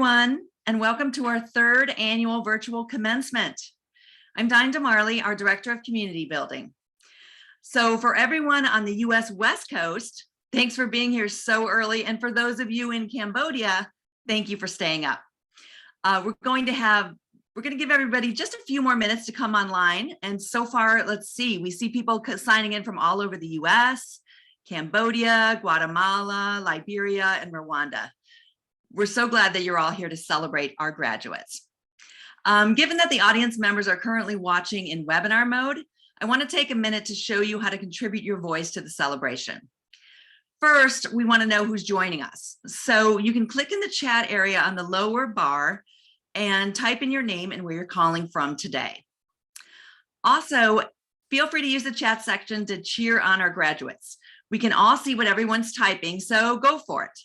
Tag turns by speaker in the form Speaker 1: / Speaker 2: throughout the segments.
Speaker 1: everyone, and welcome to our third annual virtual commencement. I'm Diane DeMarley, our Director of Community Building. So for everyone on the US West Coast, thanks for being here so early. And for those of you in Cambodia, thank you for staying up. We're going to give everybody just a few more minutes to come online. And so far, let's see, we see people signing in from all over the US, Cambodia, Guatemala, Liberia, and Rwanda. We're so glad that you're all here to celebrate our graduates. Given that the audience members are currently watching in webinar mode, I want to take a minute to show you how to contribute your voice to the celebration. First, we want to know who's joining us. So you can click in the chat area on the lower bar and type in your name and where you're calling from today. Also, feel free to use the chat section to cheer on our graduates. We can all see what everyone's typing, so go for it.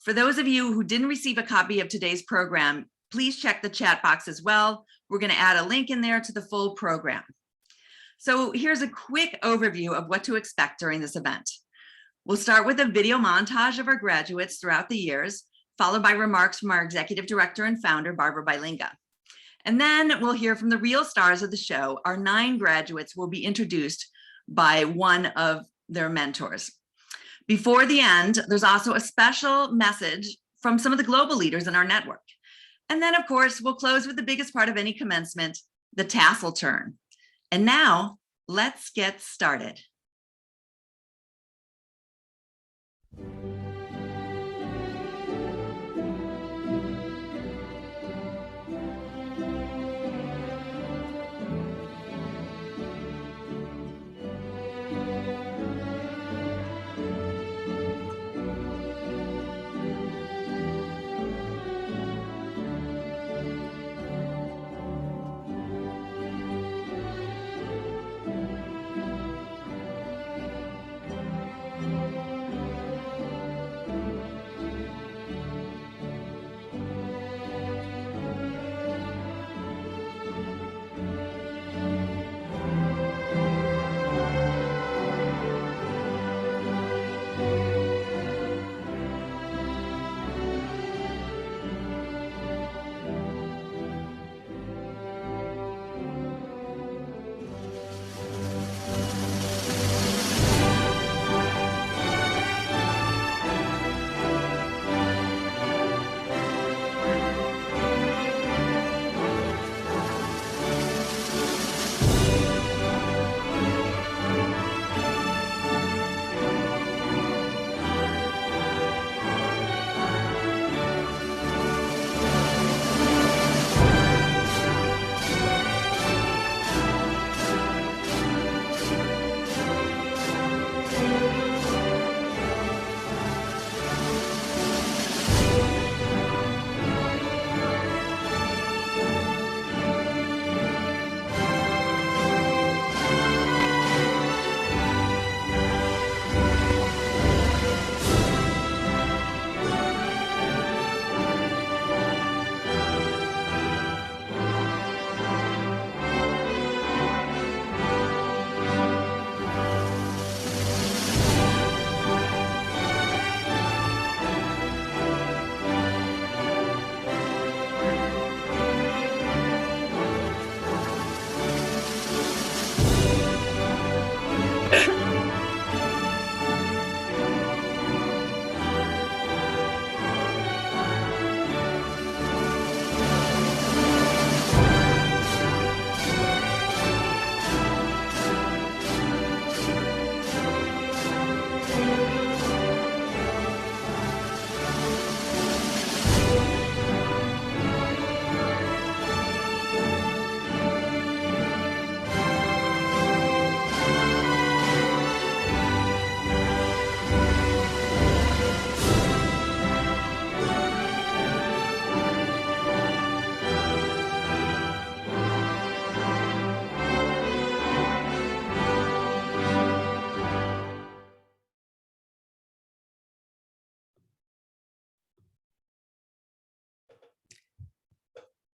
Speaker 1: For those of you who didn't receive a copy of today's program, please check the chat box as well. We're going to add a link in there to the full program. So here's a quick overview of what to expect during this event. We'll start with a video montage of our graduates throughout the years, followed by remarks from our Executive Director and Founder, Barbara Bylinga. And then we'll hear from the real stars of the show. Our 9 graduates will be introduced by one of their mentors. Before the end, there's also a special message from some of the global leaders in our network. And then, of course, we'll close with the biggest part of any commencement, the tassel turn. And now, let's get started.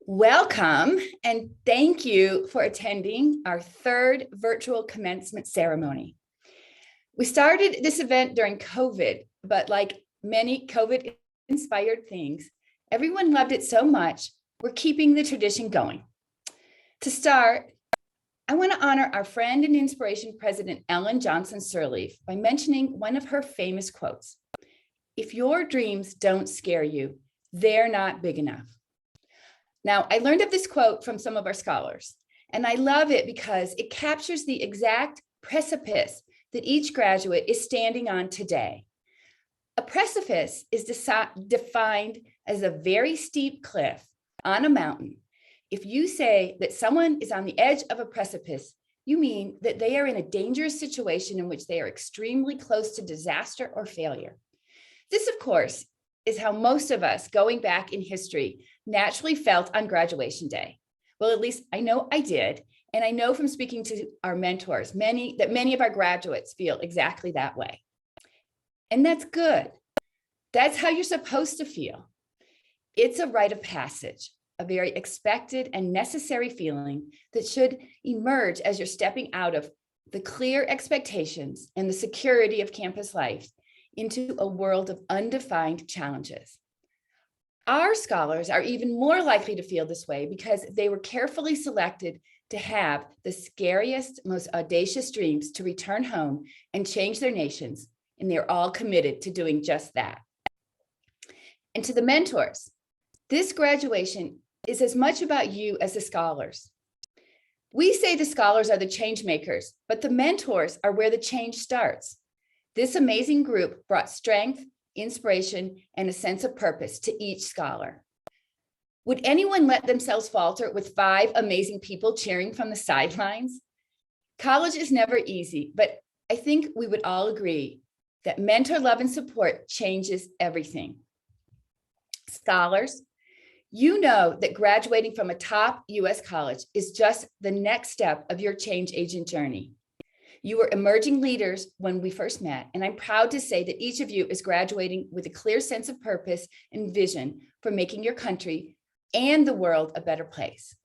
Speaker 2: Welcome and thank you for attending our third virtual commencement ceremony. We started this event during COVID, but like many COVID-inspired things, Everyone loved it so much, we're keeping the tradition going. To start, I want to honor our friend and inspiration, President Ellen Johnson Sirleaf, by mentioning one of her famous quotes. If your dreams don't scare you, they're not big enough. Now, I learned of this quote from some of our scholars, and I love it because it captures the exact precipice that each graduate is standing on today. A precipice is defined as a very steep cliff on a mountain. If you say that someone is on the edge of a precipice, you mean that they are in a dangerous situation in which they are extremely close to disaster or failure. This, of course, is how most of us going back in history naturally felt on graduation day. Well, at least I know I did. And I know from speaking to our mentors, that many of our graduates feel exactly that way. And that's good. That's how you're supposed to feel. It's a rite of passage, a very expected and necessary feeling that should emerge as you're stepping out of the clear expectations and the security of campus life into a world of undefined challenges. Our scholars are even more likely to feel this way because they were carefully selected to have the scariest, most audacious dreams to return home and change their nations, and they're all committed to doing just that. And to the mentors, this graduation is as much about you as the scholars. We say the scholars are the change makers, but the mentors are where the change starts. This amazing group brought strength, inspiration, and a sense of purpose to each scholar. Would anyone let themselves falter with 5 amazing people cheering from the sidelines? College is never easy, but I think we would all agree that mentor love and support changes everything. Scholars, you know that graduating from a top US college is just the next step of your change agent journey. You were emerging leaders when we first met, and I'm proud to say that each of you is graduating with a clear sense of purpose and vision for making your country and the world a better place.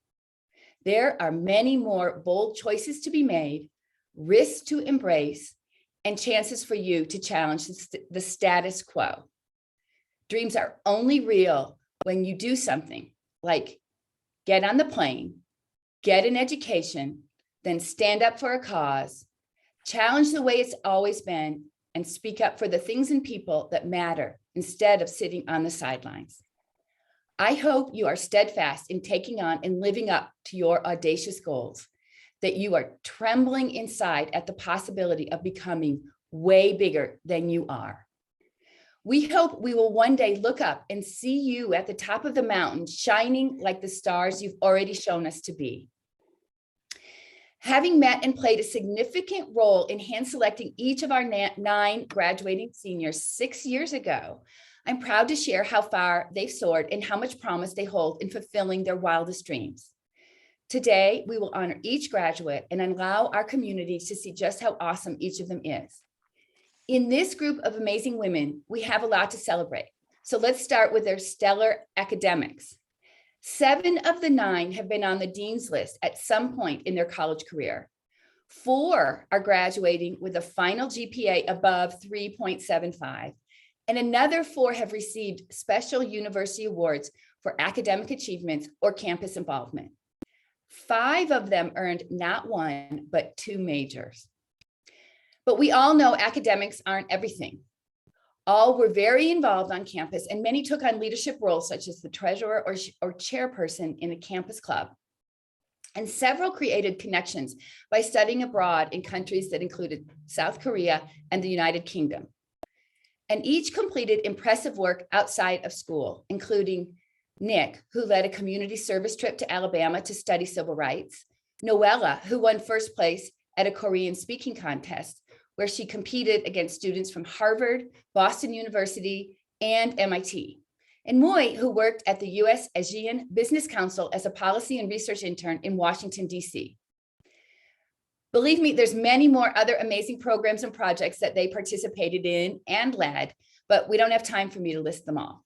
Speaker 2: There are many more bold choices to be made, risks to embrace, and chances for you to challenge the status quo. Dreams are only real when you do something like get on the plane, get an education, then stand up for a cause, challenge the way it's always been, and speak up for the things and people that matter instead of sitting on the sidelines. I hope you are steadfast in taking on and living up to your audacious goals, that you are trembling inside at the possibility of becoming way bigger than you are. We hope we will one day look up and see you at the top of the mountain, shining like the stars you've already shown us to be. Having met and played a significant role in hand selecting each of our 9 graduating seniors 6 years ago, I'm proud to share how far they've soared and how much promise they hold in fulfilling their wildest dreams. Today, we will honor each graduate and allow our community to see just how awesome each of them is. In this group of amazing women, we have a lot to celebrate. So let's start with their stellar academics. 7 of the 9 have been on the dean's list at some point in their college career. 4 are graduating with a final GPA above 3.75, and another 4 have received special university awards for academic achievements or campus involvement. 5 of them earned not 1, but 2 majors. But we all know academics aren't everything. All were very involved on campus, and many took on leadership roles such as the treasurer or chairperson in a campus club. And several created connections by studying abroad in countries that included South Korea and the United Kingdom. And each completed impressive work outside of school, including Nick, who led a community service trip to Alabama to study civil rights, Noella, who won first place at a Korean speaking contest, where she competed against students from Harvard, Boston University, and MIT. And Moy, who worked at the US ASEAN Business Council as a policy and research intern in Washington, DC. Believe me, there's many more other amazing programs and projects that they participated in and led, but we don't have time for me to list them all.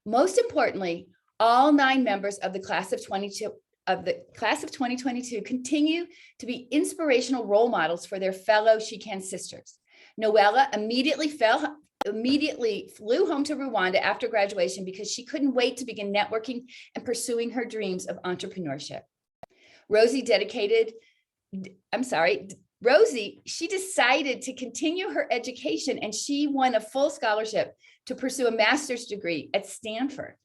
Speaker 2: Most importantly, all 9 members of the class of 2022 continue to be inspirational role models for their fellow She Can sisters. Noella immediately fell immediately flew home to Rwanda after graduation because she couldn't wait to begin networking and pursuing her dreams of entrepreneurship. Rosie, she decided to continue her education and she won a full scholarship to pursue a master's degree at Stanford.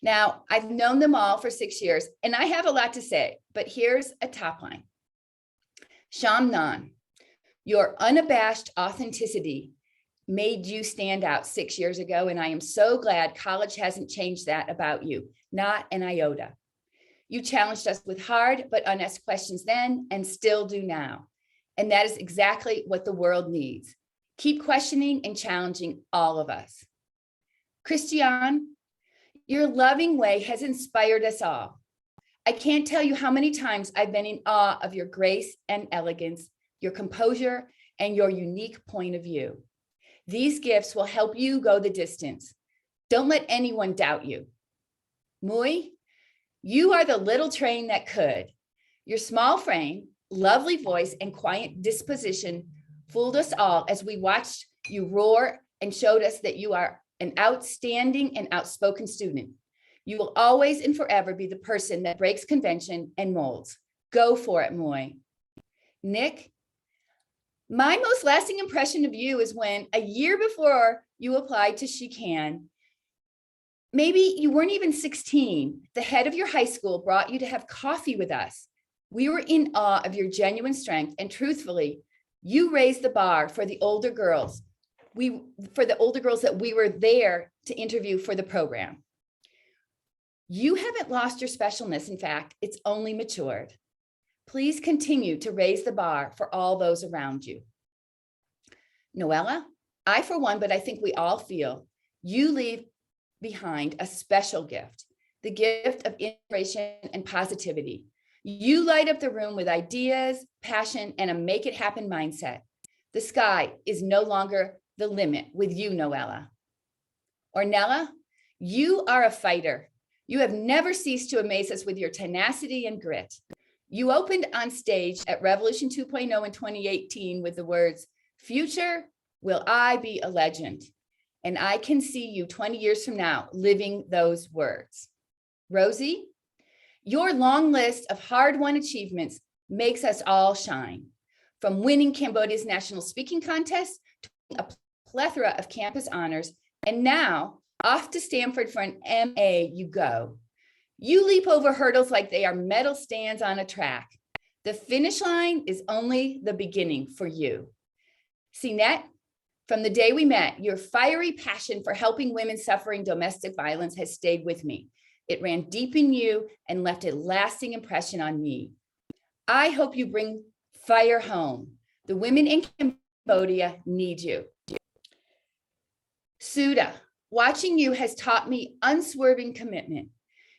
Speaker 2: Now, I've known them all for 6 years and I have a lot to say, but here's a top line. Shamnan, your unabashed authenticity made you stand out 6 years ago, and I am so glad college hasn't changed that about you, not an iota. You challenged us with hard but unasked questions then and still do now. And that is exactly what the world needs. Keep questioning and challenging all of us. Christian, your loving way has inspired us all. I can't tell you how many times I've been in awe of your grace and elegance, your composure, and your unique point of view. These gifts will help you go the distance. Don't let anyone doubt you. Mui, you are the little train that could. Your small frame, lovely voice, and quiet disposition fooled us all as we watched you roar and showed us that you are an outstanding and outspoken student. You will always and forever be the person that breaks convention and molds. Go for it, Mui. Nick, my most lasting impression of you is when a year before you applied to She Can, maybe you weren't even 16, the head of your high school brought you to have coffee with us. We were in awe of your genuine strength, and truthfully, you raised the bar for the older girls. That we were there to interview for the program. You haven't lost your specialness. In fact, it's only matured. Please continue to raise the bar for all those around you. Noella, I for one, but I think we all feel you leave behind a special gift, the gift of inspiration and positivity. You light up the room with ideas, passion, and a make it happen mindset. The sky is no longer the limit with you, Noella. Ornella, you are a fighter. You have never ceased to amaze us with your tenacity and grit. You opened on stage at Revolution 2.0 in 2018 with the words, "Future, will I be a legend?" And I can see you 20 years from now living those words. Rosie, your long list of hard-won achievements makes us all shine. From winning Cambodia's national speaking contest to a plethora of campus honors, and now off to Stanford for an MA you go. You leap over hurdles like they are medal stands on a track. The finish line is only the beginning for you. Sinette, from the day we met, your fiery passion for helping women suffering domestic violence has stayed with me. It ran deep in you and left a lasting impression on me. I hope you bring fire home. The women in Cambodia need you. Suda, watching you has taught me unswerving commitment.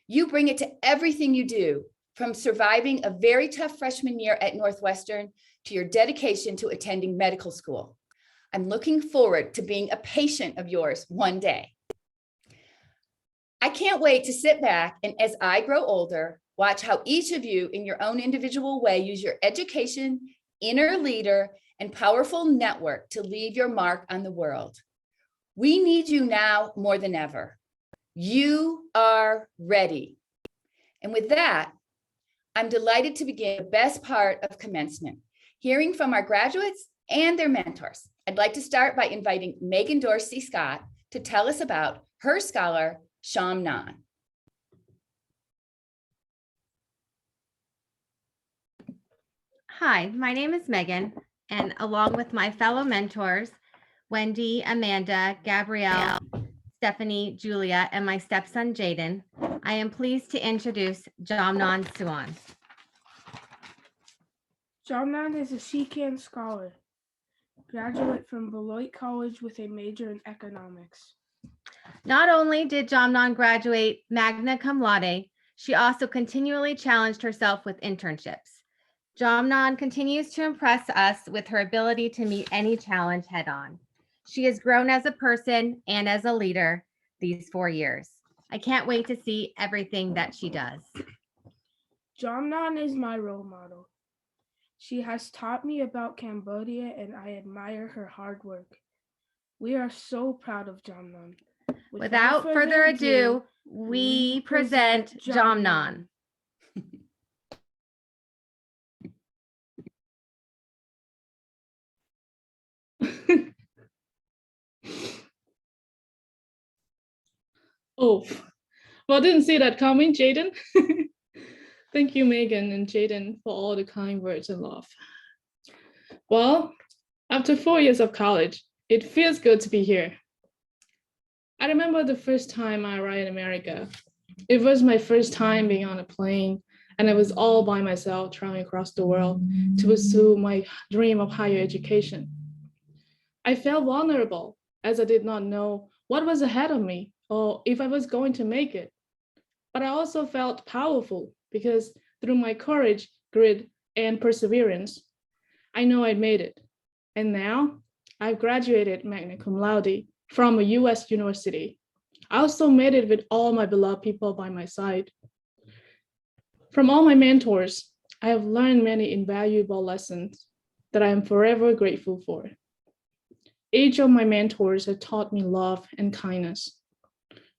Speaker 2: You bring it to everything you do, from surviving a very tough freshman year at Northwestern to your dedication to attending medical school. I'm looking forward to being a patient of yours one day. I can't wait to sit back and, as I grow older, watch how each of you in your own individual way use your education, inner leader, and powerful network to leave your mark on the world. We need you now more than ever. You are ready. And with that, I'm delighted to begin the best part of commencement, hearing from our graduates and their mentors. I'd like to start by inviting Megan Dorsey Scott to tell us about her scholar, Shamnan.
Speaker 3: Hi, my name is Megan, and along with my fellow mentors, Wendy, Amanda, Gabrielle, Stephanie, Julia, and my stepson, Jaden, I am pleased to introduce Jamnan Suan.
Speaker 4: Jamnan is a She Can scholar, graduate from Beloit College with a major in economics.
Speaker 3: Not only did Jamnan graduate magna cum laude, she also continually challenged herself with internships. Jamnan continues to impress us with her ability to meet any challenge head on. She has grown as a person and as a leader these 4 years. I can't wait to see everything that she does.
Speaker 4: Jamnan is my role model. She has taught me about Cambodia and I admire her hard work. We are so proud of Jamnon.
Speaker 3: Without further ado, we present Jamnon.
Speaker 5: Oh, well, didn't see that coming, Jaden. Thank you, Megan and Jaden, for all the kind words and love. Well, after 4 years of college, it feels good to be here. I remember the first time I arrived in America. It was my first time being on a plane, and I was all by myself traveling across the world to pursue my dream of higher education. I felt vulnerable as I did not know what was ahead of me or if I was going to make it. But I also felt powerful because through my courage, grit, and perseverance, I know I'd made it. And now I've graduated magna cum laude from a US university. I also made it with all my beloved people by my side. From all my mentors, I have learned many invaluable lessons that I am forever grateful for. Each of my mentors has taught me love and kindness.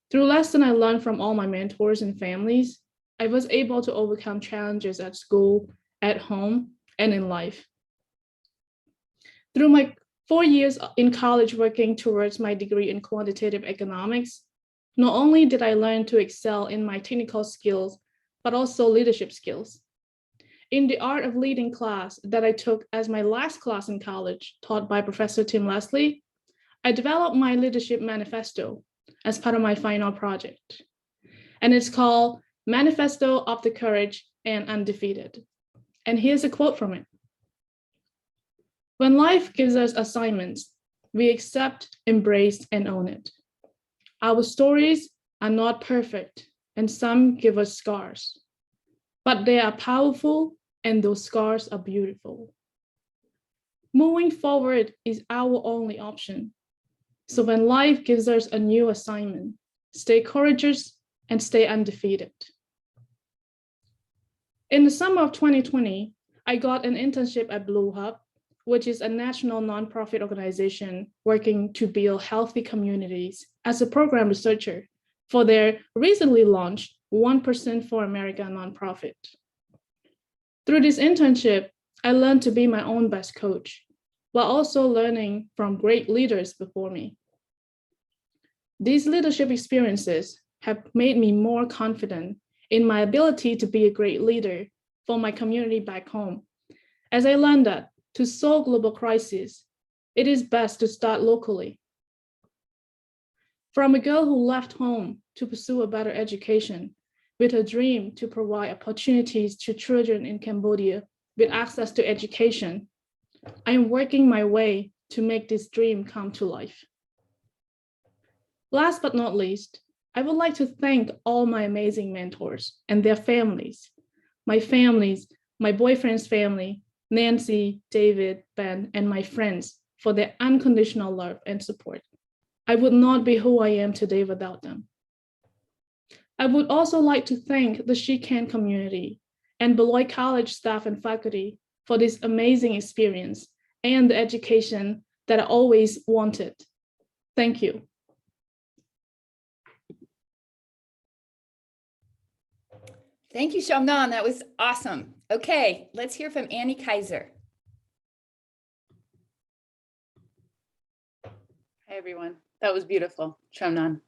Speaker 5: Through lessons I learned from all my mentors and families, I was able to overcome challenges at school, at home, and in life. Through my 4 years in college working towards my degree in quantitative economics, not only did I learn to excel in my technical skills, but also leadership skills. In the art of leading class that I took as my last class in college, taught by Professor Tim Leslie, I developed my leadership manifesto as part of my final project. And it's called Manifesto of the Courage and Undefeated. And here's a quote from it. When life gives us assignments, we accept, embrace, and own it. Our stories are not perfect, and some give us scars, but they are powerful, and those scars are beautiful. Moving forward is our only option. So when life gives us a new assignment, stay courageous and stay undefeated. In the summer of 2020, I got an internship at Blue Hub, which is a national nonprofit organization working to build healthy communities as a program researcher for their recently launched 1% for America nonprofit. Through this internship, I learned to be my own best coach, while also learning from great leaders before me. These leadership experiences have made me more confident in my ability to be a great leader for my community back home, as I learned that to solve global crises, it is best to start locally. From a girl who left home to pursue a better education with a dream to provide opportunities to children in Cambodia with access to education, I am working my way to make this dream come to life. Last but not least, I would like to thank all my amazing mentors and their families, my boyfriend's family, Nancy, David, Ben, and my friends for their unconditional love and support. I would not be who I am today without them. I would also like to thank the She Can community and Beloit College staff and faculty for this amazing experience and the education that I always wanted. Thank you.
Speaker 2: Thank you, Jamnon. That was awesome. Okay, let's hear from Annie Kaiser.
Speaker 6: Hi, everyone. That was beautiful, Jamnon.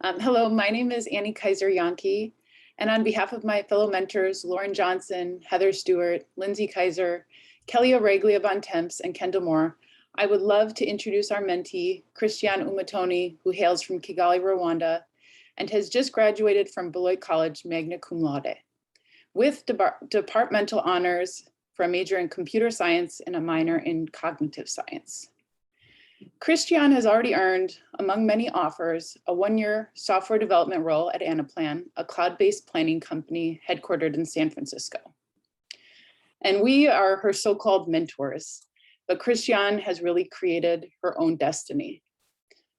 Speaker 6: Hello, my name is Annie Kaiser Yankee, and on behalf of my fellow mentors, Lauren Johnson, Heather Stewart, Lindsay Kaiser, Kelly O'Reglia Bontemps, and Kendall Moore, I would love to introduce our mentee, Christiane Umatoni, who hails from Kigali, Rwanda, and has just graduated from Beloit College magna cum laude, with departmental honors for a major in computer science and a minor in cognitive science. Christiane has already earned, among many offers, a one-year software development role at Anaplan, a cloud-based planning company headquartered in San Francisco. And we are her so-called mentors, but Christiane has really created her own destiny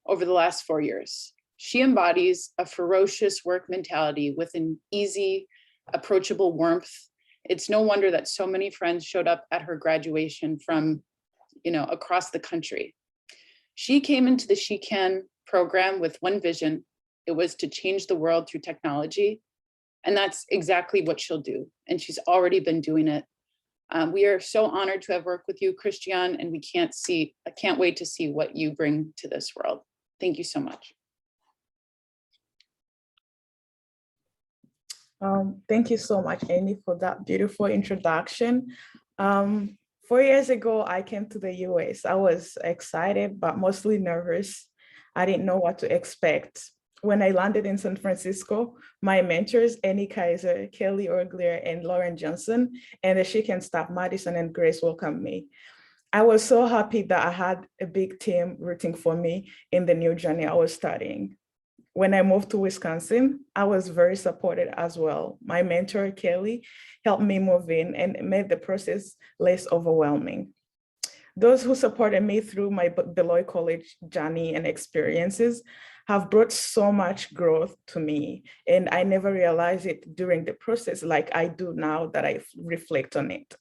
Speaker 6: over the last 4 years. She embodies a ferocious work mentality with an easy, approachable warmth. It's no wonder that so many friends showed up at her graduation from, across the country. She came into the She Can program with one vision. It was to change the world through technology. And that's exactly what she'll do. And she's already been doing it. We are so honored to have worked with you, Christian, and I can't wait to see what you bring to this world. Thank you so much.
Speaker 7: Thank you so much, Annie, for that beautiful introduction. 4 years ago, I came to the US. I was excited, but mostly nervous. I didn't know what to expect. When I landed in San Francisco, my mentors, Annie Kaiser, Kelly Orglier, and Lauren Johnson, and the She Can staff, Madison and Grace, welcomed me. I was so happy that I had a big team rooting for me in the new journey I was starting. When I moved to Wisconsin, I was very supported as well. My mentor, Kelly, helped me move in and made the process less overwhelming. Those who supported me through my Beloit College journey and experiences have brought so much growth to me, and I never realized it during the process like I do now that I reflect on it.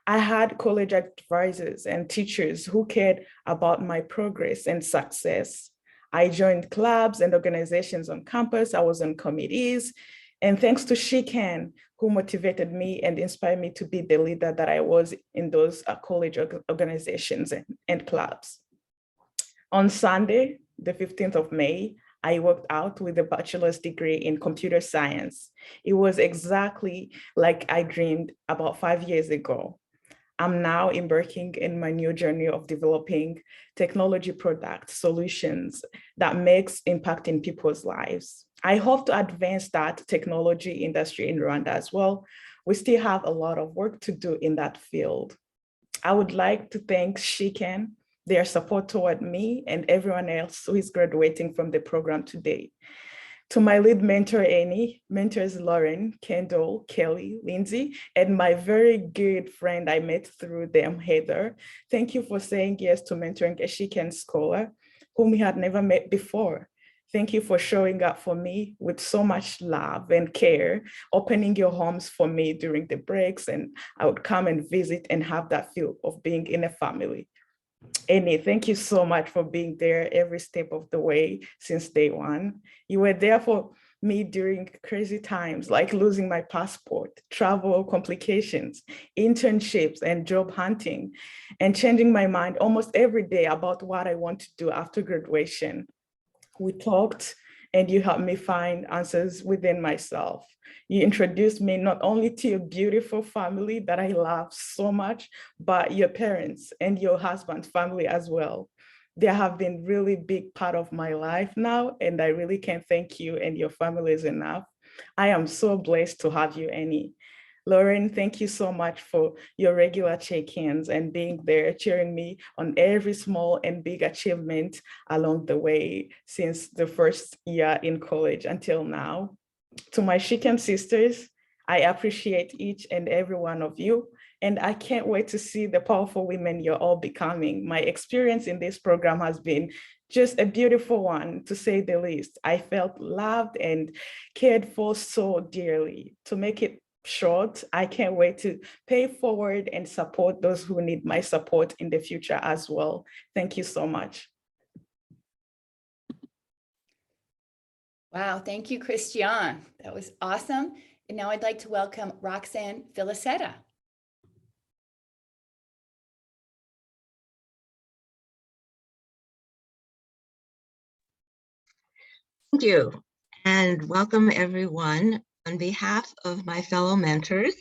Speaker 7: I had college advisors and teachers who cared about my progress and success. I joined clubs and organizations on campus. I was on committees. And thanks to She Can, who motivated me and inspired me to be the leader that I was in those college organizations and clubs. On Sunday, the 15th of May, I walked out with a bachelor's degree in computer science. It was exactly like I dreamed about 5 years ago. I'm now embarking in my new journey of developing technology product solutions that makes impact in people's lives. I hope to advance that technology industry in Rwanda as well. We still have a lot of work to do in that field. I would like to thank She Can, their support toward me and everyone else who is graduating from the program today. To my lead mentor, Annie, mentors Lauren, Kendall, Kelly, Lindsay, and my very good friend I met through them, Heather. Thank you for saying yes to mentoring a She Can scholar whom we had never met before. Thank you for showing up for me with so much love and care, opening your homes for me during the breaks, and I would come and visit and have that feel of being in a family. Annie, thank you so much for being there every step of the way since day one. You were there for me during crazy times like losing my passport, travel complications, internships, and job hunting, and changing my mind almost every day about what I want to do after graduation. We talked and you helped me find answers within myself. You introduced me not only to your beautiful family that I love so much, but your parents and your husband's family as well. They have been really big part of my life now, and I really can't thank you and your families enough. I am so blessed to have you, Annie. Lauren, thank you so much for your regular check-ins and being there, cheering me on every small and big achievement along the way since the first year in college until now. To my She Can sisters, I appreciate each and every one of you, and I can't wait to see the powerful women you're all becoming. My experience in this program has been just a beautiful one, to say the least. I felt loved and cared for so dearly. To make it short, I can't wait to pay forward and support those who need my support in the future as well. Thank you so much.
Speaker 2: Wow, thank you, Christian. That was awesome. And now I'd like to welcome Roxanne Filicetta.
Speaker 8: Thank you, and welcome everyone. On behalf of my fellow mentors,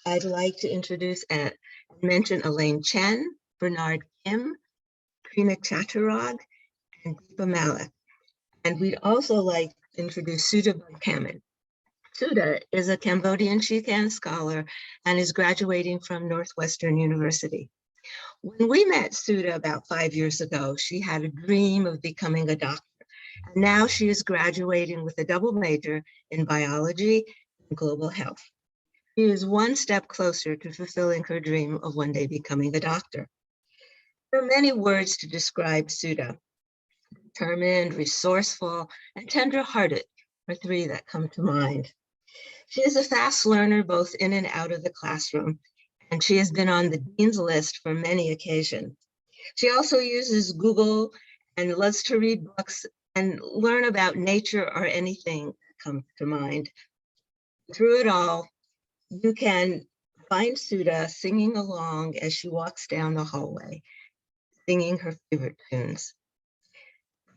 Speaker 8: I'd like to introduce and mention Elaine Chen, Bernard Kim, Trina Chaturag, and Deepa Malik. And we'd also like to introduce Sudha Kamen. Sudha is a Cambodian She Can scholar and is graduating from Northwestern University. When we met Sudha about 5 years ago, she had a dream of becoming a doctor. And now she is graduating with a double major in biology and global health. She is one step closer to fulfilling her dream of one day becoming a doctor. There are many words to describe Sudha. Determined, resourceful, and tender-hearted are three that come to mind. She is a fast learner both in and out of the classroom, and she has been on the dean's list for many occasions. She also uses Google and loves to read books and learn about nature or anything that comes to mind. Through it all, you can find Suda singing along as she walks down the hallway, singing her favorite tunes.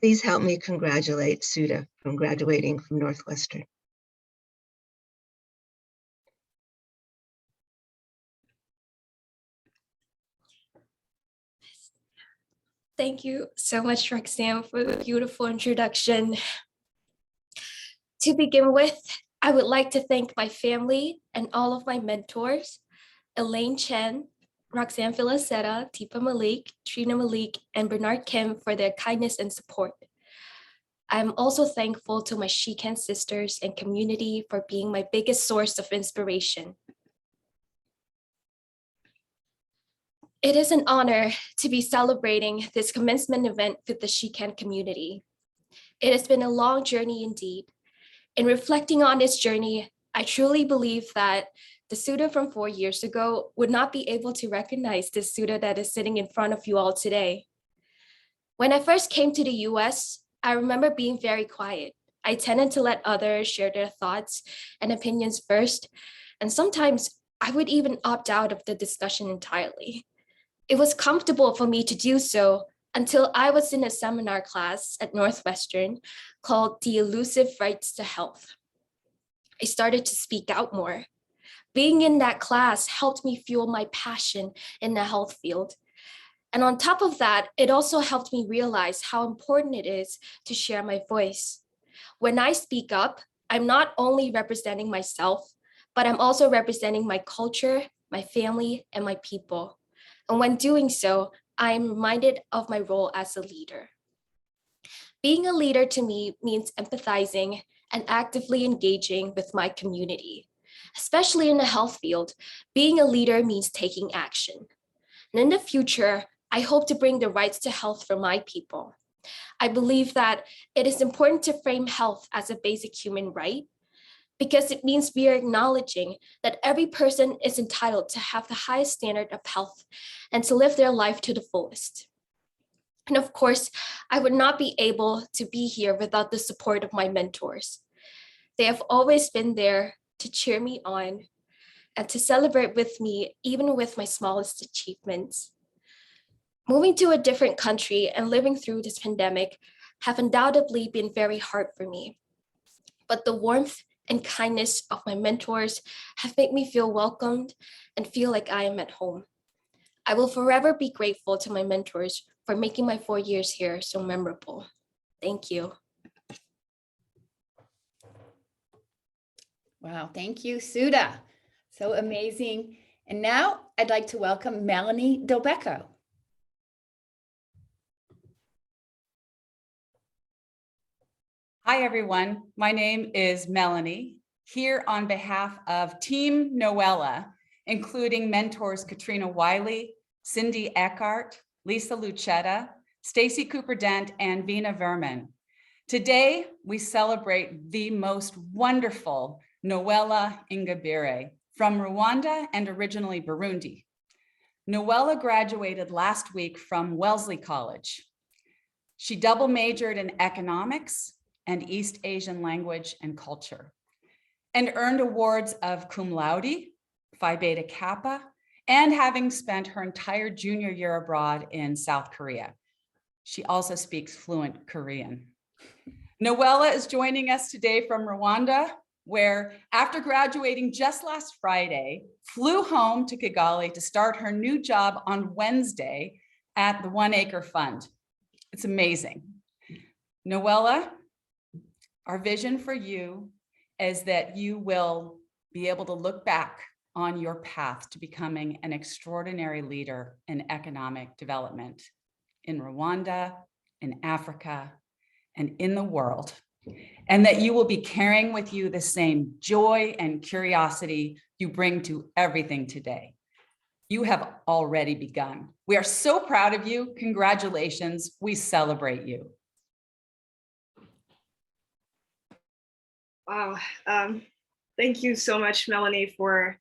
Speaker 8: Please help me congratulate Suda from graduating from Northwestern.
Speaker 9: Thank you so much, Roxanne, for the beautiful introduction. To begin with, I would like to thank my family and all of my mentors, Elaine Chen, Roxanne Filaceta, Tipa Malik, Trina Malik, and Bernard Kim for their kindness and support. I'm also thankful to my Shikan sisters and community for being my biggest source of inspiration. It is an honor to be celebrating this commencement event with the Shikan community. It has been a long journey indeed. In reflecting on this journey, I truly believe that the Suda from 4 years ago would not be able to recognize the Suda that is sitting in front of you all today. When I first came to the US, I remember being very quiet. I tended to let others share their thoughts and opinions first, and sometimes I would even opt out of the discussion entirely. It was comfortable for me to do so until I was in a seminar class at Northwestern called The Elusive Rights to Health. I started to speak out more. Being in that class helped me fuel my passion in the health field. And on top of that, it also helped me realize how important it is to share my voice. When I speak up, I'm not only representing myself, but I'm also representing my culture, my family, and my people. And when doing so, I am reminded of my role as a leader. Being a leader to me means empathizing and actively engaging with my community. Especially in the health field, being a leader means taking action. And in the future, I hope to bring the rights to health for my people. I believe that it is important to frame health as a basic human right, because it means we are acknowledging that every person is entitled to have the highest standard of health and to live their life to the fullest. And of course, I would not be able to be here without the support of my mentors. They have always been there to cheer me on and to celebrate with me, even with my smallest achievements. Moving to a different country and living through this pandemic have undoubtedly been very hard for me. But the warmth and kindness of my mentors have made me feel welcomed and feel like I am at home. I will forever be grateful to my mentors for making my 4 years here so memorable. Thank you.
Speaker 2: Wow, thank you, Suda. So amazing. And now I'd like to welcome Melanie Delbecco.
Speaker 10: Hi, everyone. My name is Melanie, here on behalf of Team Noella, including mentors Katrina Wiley, Cindy Eckhart, Lisa Lucetta, Stacy Cooper-Dent, and Vina Verman. Today, we celebrate the most wonderful Noella Ingabire from Rwanda and originally Burundi. Noella graduated last week from Wellesley College. She double majored in economics and East Asian language and culture, and earned awards of cum laude, Phi Beta Kappa, and having spent her entire junior year abroad in South Korea. She also speaks fluent Korean. Noella is joining us today from Rwanda, where after graduating just last Friday, flew home to Kigali to start her new job on Wednesday at the One Acre Fund. It's amazing. Noella, our vision for you is that you will be able to look back on your path to becoming an extraordinary leader in economic development in Rwanda, in Africa, and in the world, and that you will be carrying with you the same joy and curiosity you bring to everything today. You have already begun. We are so proud of you. Congratulations. We celebrate you.
Speaker 11: Wow. Thank you so much, Melanie, for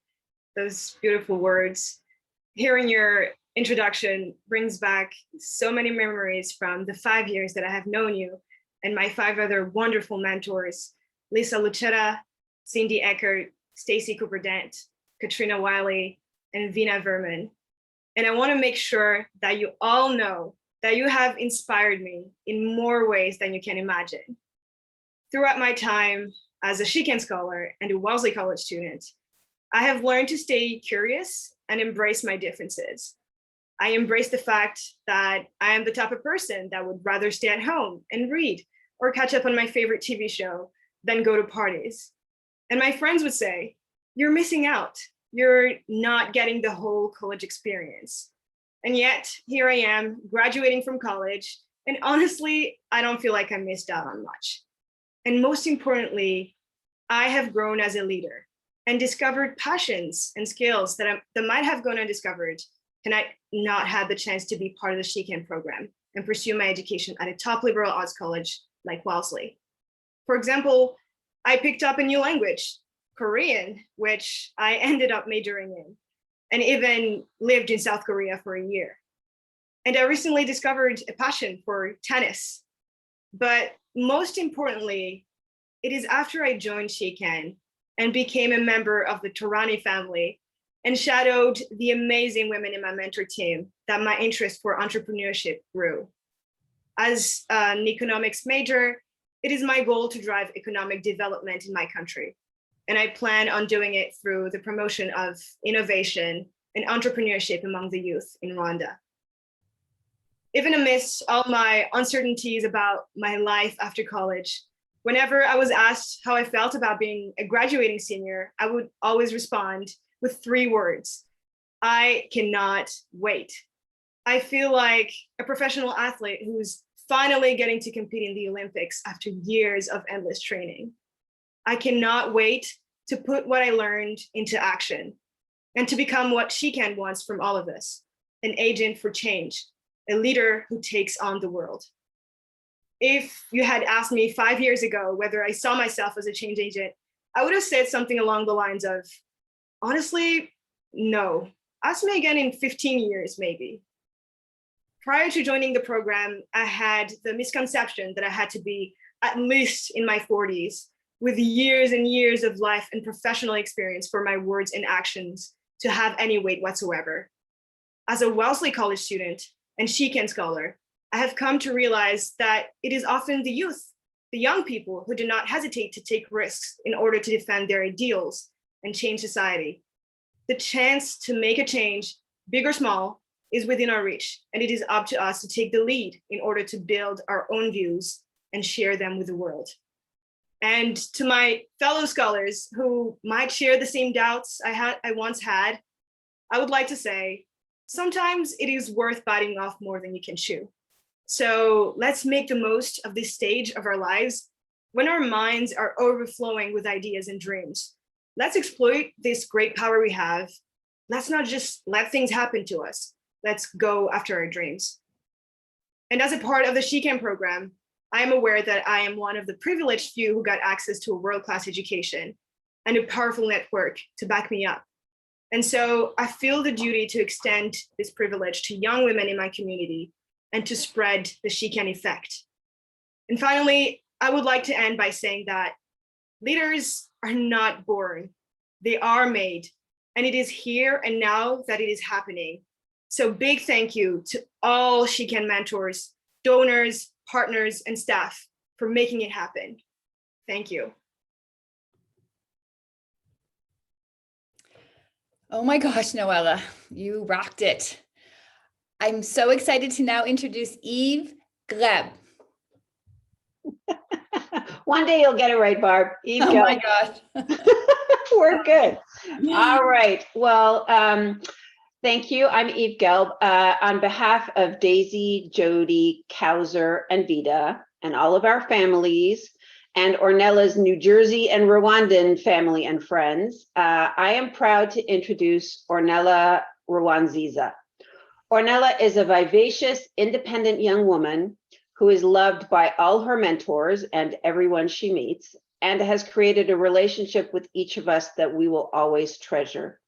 Speaker 11: those beautiful words. Hearing your introduction brings back so many memories from the 5 years that I have known you and my 5 other wonderful mentors, Lisa Lucetta, Cindy Eckert, Stacy Cooper-Dent, Katrina Wiley, and Vina Verman. And I want to make sure that you all know that you have inspired me in more ways than you can imagine. Throughout my time as a She-Can scholar and a Wellesley College student, I have learned to stay curious and embrace my differences. I embrace the fact that I am the type of person that would rather stay at home and read or catch up on my favorite TV show than go to parties. And my friends would say, "You're missing out. You're not getting the whole college experience." And yet here I am graduating from college. And honestly, I don't feel like I missed out on much. And most importantly, I have grown as a leader and discovered passions and skills that might have gone undiscovered had I not had the chance to be part of the She-Can program and pursue my education at a top liberal arts college like Wellesley. For example, I picked up a new language, Korean, which I ended up majoring in, and even lived in South Korea for a year. And I recently discovered a passion for tennis. But most importantly, it is after I joined She-Can and became a member of the Torani family and shadowed the amazing women in my mentor team that my interest for entrepreneurship grew. As an economics major, it is my goal to drive economic development in my country. And I plan on doing it through the promotion of innovation and entrepreneurship among the youth in Rwanda. Even amidst all my uncertainties about my life after college, whenever I was asked how I felt about being a graduating senior, I would always respond with 3 words: I cannot wait. I feel like a professional athlete who's finally getting to compete in the Olympics after years of endless training. I cannot wait to put what I learned into action and to become what She-Can wants from all of us, an agent for change, a leader who takes on the world. If you had asked me 5 years ago whether I saw myself as a change agent, I would have said something along the lines of, honestly, no. Ask me again in 15 years, maybe. Prior to joining the program, I had the misconception that I had to be at least in my 40s with years and years of life and professional experience for my words and actions to have any weight whatsoever. As a Wellesley College student and She-Can scholar, I have come to realize that it is often the youth, the young people who do not hesitate to take risks in order to defend their ideals and change society. The chance to make a change, big or small, is within our reach, and it is up to us to take the lead in order to build our own views and share them with the world. And to my fellow scholars who might share the same doubts I once had, I would like to say, sometimes it is worth biting off more than you can chew. So let's make the most of this stage of our lives when our minds are overflowing with ideas and dreams. Let's exploit this great power we have. Let's not just let things happen to us. Let's go after our dreams. And as a part of the She-Can program, I am aware that I am one of the privileged few who got access to a world-class education and a powerful network to back me up. And so I feel the duty to extend this privilege to young women in my community and to spread the She-Can effect. And finally, I would like to end by saying that leaders are not born, they are made. And it is here and now that it is happening. So big thank you to all She-Can mentors, donors, partners, and staff for making it happen. Thank you.
Speaker 2: Oh my gosh, Noella, you rocked it. I'm so excited to now introduce Eve Gleb.
Speaker 12: One day you'll get it right, Barb. Eve
Speaker 2: Oh
Speaker 12: Gelb.
Speaker 2: my gosh.
Speaker 12: We're good. All right. Well, thank you. I'm Eve Gelb. On behalf of Daisy, Jody, Kauser, and Vida, and all of our families, and Ornella's New Jersey and Rwandan family and friends, I am proud to introduce Ornella Rwanziza. Ornella is a vivacious, independent young woman who is loved by all her mentors and everyone she meets, and has created a relationship with each of us that we will always treasure.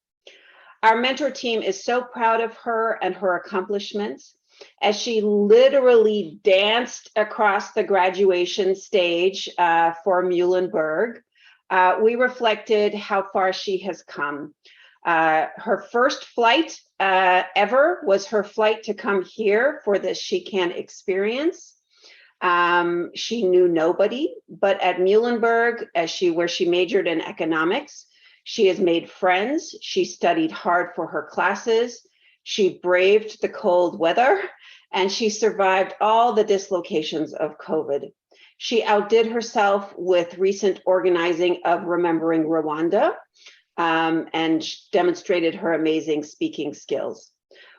Speaker 12: Our mentor team is so proud of her and her accomplishments. As she literally danced across the graduation stage for Muhlenberg, we reflected how far she has come. Her first flight ever was her flight to come here for the She Can experience. She knew nobody, but at Muhlenberg, where she majored in economics, she has made friends. She studied hard for her classes. She braved the cold weather, and she survived all the dislocations of COVID. She outdid herself with recent organizing of Remembering Rwanda, and demonstrated her amazing speaking skills.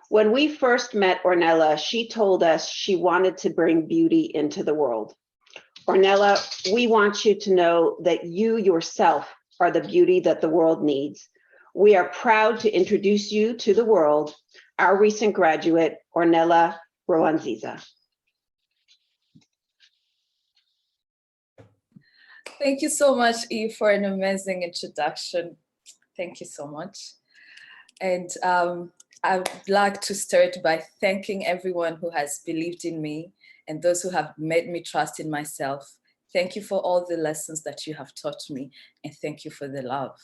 Speaker 12: When we first met Ornella, she told us she wanted to bring beauty into the world. Ornella, we want you to know that you yourself are the beauty that the world needs. We are proud to introduce you to the world, our recent graduate, Ornella Rwanziza.
Speaker 13: Thank you so much, Eve, for an amazing introduction. Thank you so much. And I'd like to start by thanking everyone who has believed in me and those who have made me trust in myself. Thank you for all the lessons that you have taught me, and thank you for the love.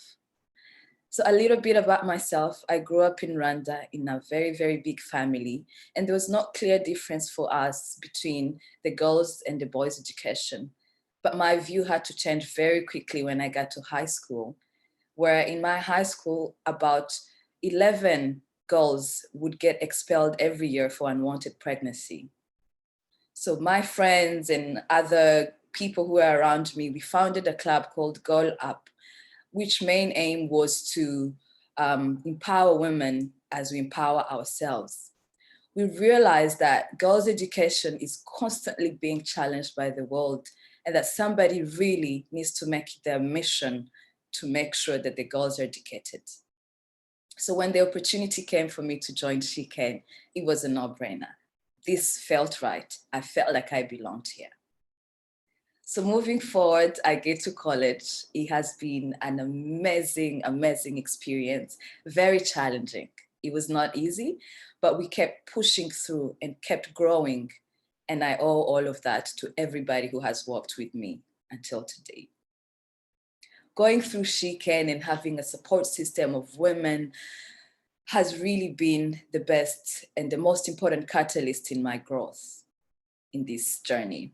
Speaker 13: So a little bit about myself. I grew up in Rwanda in a very, very big family, and there was no clear difference for us between the girls and the boys' education. But my view had to change very quickly when I got to high school, where in my high school, about 11 girls would get expelled every year for unwanted pregnancy. So my friends and other people who were around me, we founded a club called Girl Up, which main aim was to empower women as we empower ourselves. We realized that girls' education is constantly being challenged by the world, and that somebody really needs to make it their mission to make sure that the girls are educated. So when the opportunity came for me to join She Can, it was a no-brainer. This felt right. I felt like I belonged here. So moving forward, I get to college. It has been an amazing, amazing experience, very challenging. It was not easy, but we kept pushing through and kept growing. And I owe all of that to everybody who has worked with me until today. Going through She Can and having a support system of women has really been the best and the most important catalyst in my growth in this journey.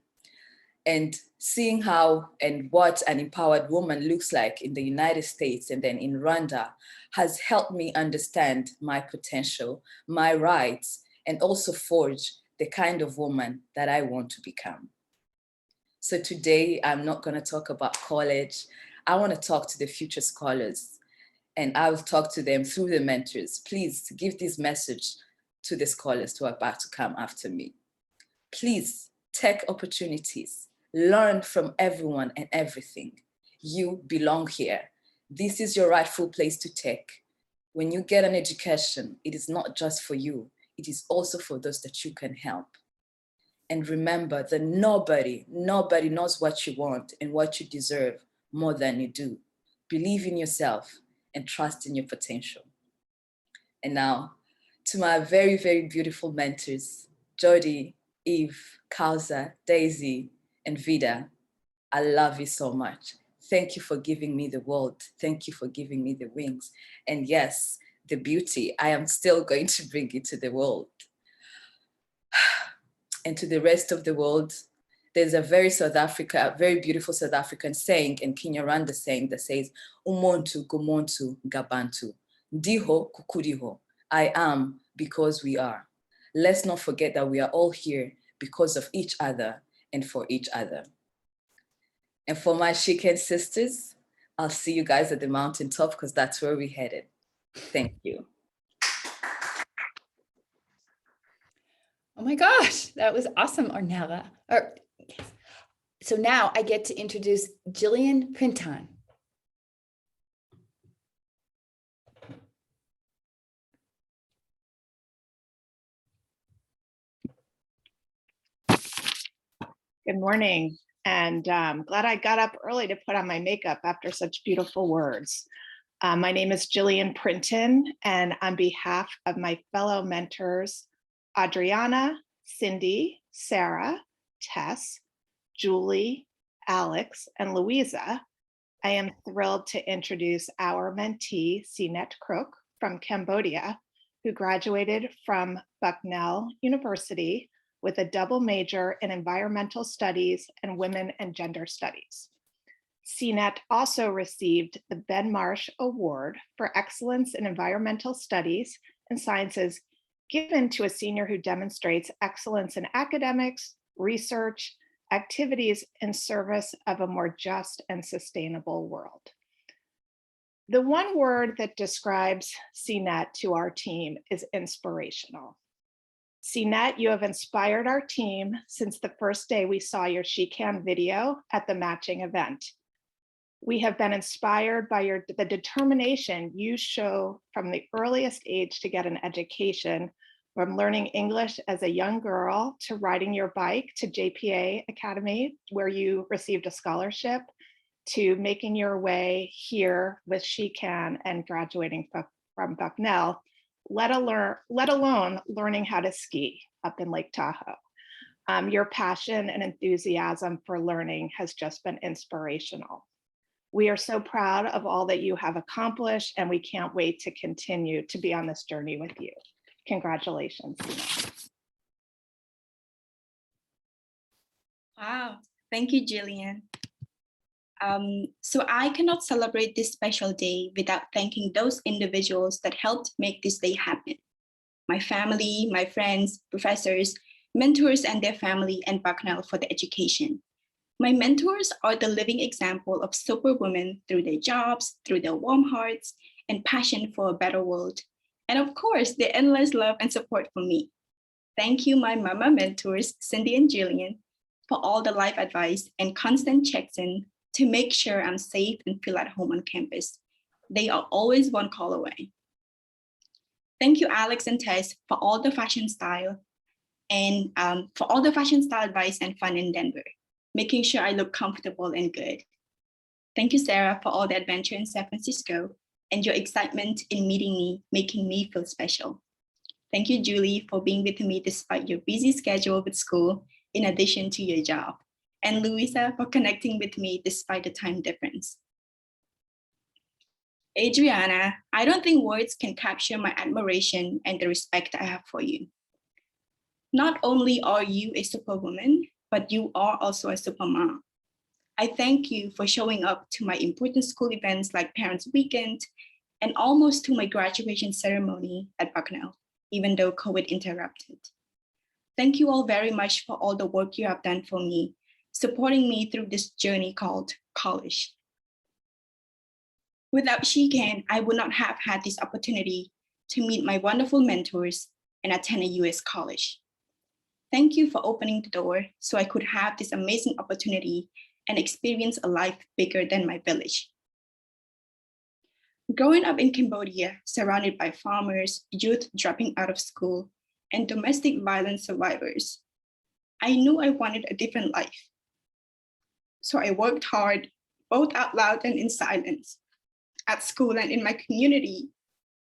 Speaker 13: And seeing how and what an empowered woman looks like in the United States and then in Rwanda has helped me understand my potential, my rights, and also forge the kind of woman that I want to become. So today, I'm not going to talk about college. I want to talk to the future scholars, and I will talk to them through the mentors. Please give this message to the scholars who are about to come after me. Please take opportunities, learn from everyone and everything. You belong here. This is your rightful place to take. When you get an education, it is not just for you, it is also for those that you can help. And remember that nobody knows what you want and what you deserve more than you do. Believe in yourself and trust in your potential. And now, to my very, very beautiful mentors, Jody, Eve, Kausa, Daisy, and Vida, I love you so much. Thank you for giving me the world. Thank you for giving me the wings. And yes, the beauty, I am still going to bring it to the world. And to the rest of the world, there's a very beautiful South African saying, and Kinyarwanda saying that says, Umuntu gumuntu ngabantu, ndiho kukuriho, I am because we are. Let's not forget that we are all here because of each other and for each other. And for my She Can sisters, I'll see you guys at the mountaintop because that's where we're headed. Thank you.
Speaker 2: Oh my gosh, that was awesome, Ornella. So now I get to introduce Jillian Pinton.
Speaker 14: Good morning, and glad I got up early to put on my makeup after such beautiful words. My name is Jillian Printon, and on behalf of my fellow mentors, Adriana, Cindy, Sarah, Tess, Julie, Alex, and Louisa, I am thrilled to introduce our mentee, Sinet Crook from Cambodia, who graduated from Bucknell University with a double major in environmental studies and women and gender studies. Sinet also received the Ben Marsh Award for Excellence in Environmental Studies and Sciences, given to a senior who demonstrates excellence in academics, research, activities in service of a more just and sustainable world. The one word that describes Sinet to our team is inspirational. Sinet, you have inspired our team since the first day we saw your She Can video at the matching event. We have been inspired by the determination you show from the earliest age to get an education, from learning English as a young girl to riding your bike to JPA Academy, where you received a scholarship, to making your way here with She Can and graduating from Bucknell, let alone learning how to ski up in Lake Tahoe. Your passion and enthusiasm for learning has just been inspirational. We are so proud of all that you have accomplished, and we can't wait to continue to be on this journey with you. Congratulations.
Speaker 15: Wow, thank you, Jillian. So I cannot celebrate this special day without thanking those individuals that helped make this day happen. My family, my friends, professors, mentors and their family, and Bucknell for the education. My mentors are the living example of superwomen through their jobs, through their warm hearts and passion for a better world. And of course, their endless love and support for me. Thank you, my mama mentors, Cindy and Jillian, for all the life advice and constant checks in to make sure I'm safe and feel at home on campus. They are always one call away. Thank you, Alex and Tess, for all the fashion style and for all the fashion style advice and fun in Denver, making sure I look comfortable and good. Thank you, Sarah, for all the adventure in San Francisco and your excitement in meeting me, making me feel special. Thank you, Julie, for being with me despite your busy schedule with school, in addition to your job. And Louisa for connecting with me despite the time difference. Adriana, I don't think words can capture my admiration and the respect I have for you. Not only are you a superwoman, but you are also a supermom. I thank you for showing up to my important school events like Parents Weekend and almost to my graduation ceremony at Bucknell, even though COVID interrupted. Thank you all very much for all the work you have done for me, supporting me through this journey called college. Without She Can, I would not have had this opportunity to meet my wonderful mentors and attend a US college. Thank you for opening the door so I could have this amazing opportunity and experience a life bigger than my village. Growing up in Cambodia, surrounded by farmers, youth dropping out of school, and domestic violence survivors, I knew I wanted a different life. So I worked hard, both out loud and in silence, at school and in my community.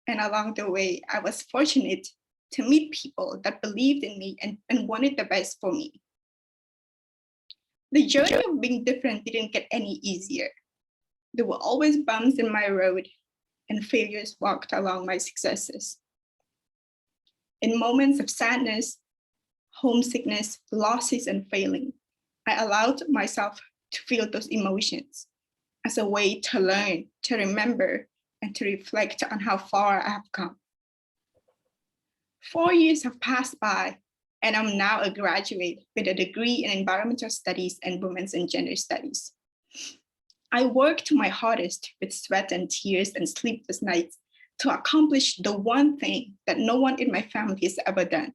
Speaker 15: And along the way, I was fortunate to meet people that believed in me and wanted the best for me. The journey of being different didn't get any easier. There were always bumps in my road and failures walked along my successes. In moments of sadness, homesickness, losses, and failing, I allowed myself to feel those emotions as a way to learn, to remember, and to reflect on how far I have come. 4 years have passed by, and I'm now a graduate with a degree in environmental studies and women's and gender studies. I worked my hardest with sweat and tears and sleepless nights to accomplish the one thing that no one in my family has ever done,